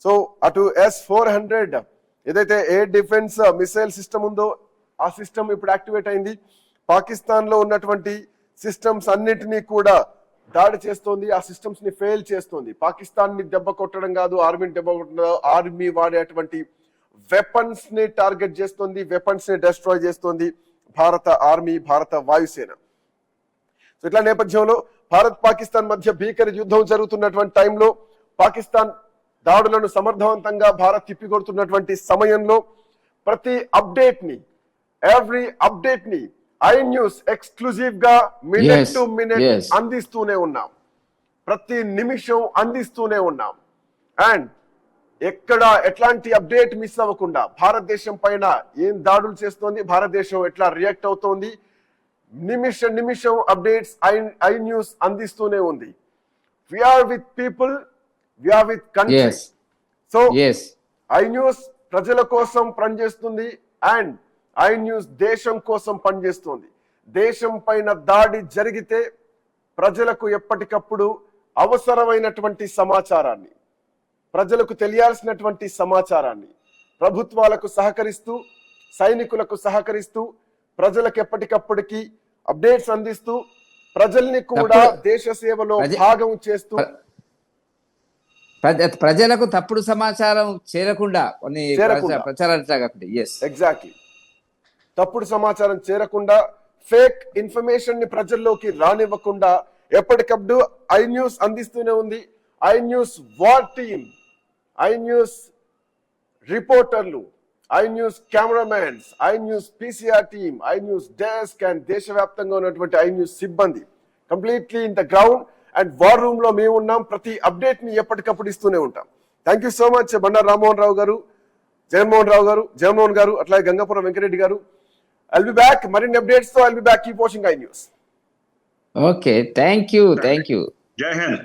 సో అటు S-400 ఏదైతే ఎయిర్ డిఫెన్స్ మిసైల్ సిస్టమ్ ఉందో ఆ సిస్టమ్ ఇప్పుడు యాక్టివేట్ అయింది. పాకిస్తాన్ లో ఉన్నటువంటి సిస్టమ్స్ అన్నిటినీ కూడా దాడి చేస్తోంది. ఆ సిస్టమ్స్ ని ఫెయిల్ చేస్తోంది. పాకిస్తాన్ ని దెబ్బ కొట్టడం కాదు, ఆర్మీని దెబ్బ కొట్టడం, ఆర్మీ వాడేటువంటి వెపన్స్ ని టార్గెట్ చేస్తోంది, వెపన్స్ ని డెస్ట్రాయ్ చేస్తోంది భారత ఆర్మీ, భారత వాయుసేన. సో ఇట్లా నేపథ్యంలో భారత్ పాకిస్తాన్ మధ్య భీకర యుద్ధం జరుగుతున్నటువంటి టైంలో, పాకిస్తాన్ దాడులను సమర్థవంతంగా భారత్ తిప్పికొడుతున్నటువంటి సమయంలో ప్రతి అప్డేట్ ని, ఎవ్రీ అప్డేట్ ని ఐ న్యూస్ ఎక్స్క్లూజివ్ గా minute Yes, to minute yes. అందిస్తూనే ఉన్నాం, ప్రతి నిమిషం అందిస్తూనే ఉన్నాం. అండ్ ఎక్కడ ఎట్లాంటి అప్డేట్ మిస్ అవ్వకుండా భారతదేశం పైన ఏం దాడులు చేస్తోంది, భారతదేశం ఎట్లా రియాక్ట్ అవుతోంది, నిమిషం అప్డేట్స్ ఐ న్యూస్ అందిస్తూనే ఉంది. We're with people, we're with country. Yes. So Yes. I news ప్రజల కోసం పనిచేస్తుంది అండ్ ఐ న్యూస్ దేశం కోసం పనిచేస్తుంది. దేశం పైన దాడి జరిగితే ప్రజలకు ఎప్పటికప్పుడు అవసరమైనటువంటి సమాచారాన్ని, ప్రజలకు తెలియాల్సినటువంటి సమాచారాన్ని ప్రభుత్వాలకు సహకరిస్తూ, సైనికులకు సహకరిస్తూ, ప్రజలకు ఎప్పటికప్పటికి అప్డేట్స్ అందిస్తూ, ప్రజల్ని కూడా దేశ సేవలో భాగం చేస్తూ, ప్రజలకు తప్పుడు సమాచారం చేరకుండా కొన్ని ప్రచారాలు. ఎగ్జాక్ట్లీ, తప్పుడు సమాచారం చేరకుండా, ఫేక్ ఇన్ఫర్మేషన్ ని ప్రజల్లోకి రానివ్వకుండా ఎప్పటికప్పుడు ఐ న్యూస్ అందిస్తూనే ఉంది. I news war team, I news రిపోర్టర్లు, I news cameramens, I news PCR team, I news desk and దేశవ్యాప్తంగా ఉన్నటువంటి ఐ న్యూస్ సిబ్బంది completely in the ground and war room లో మేము ఉన్నాం. ప్రతి అప్డేట్ ని ఎప్పటికప్పుడు ఇస్తూనే ఉంటాం. Thank you so much Bandaru Rammohan Rao garu, Jaganmohan గారు, అట్లాగే గంగాపురం వెంకరెడ్డి గారు. I'll be back. మరిన్ని అప్డేట్స్ తో I'll be back. Keep watching I News. Okay, thank you. Jai Hind.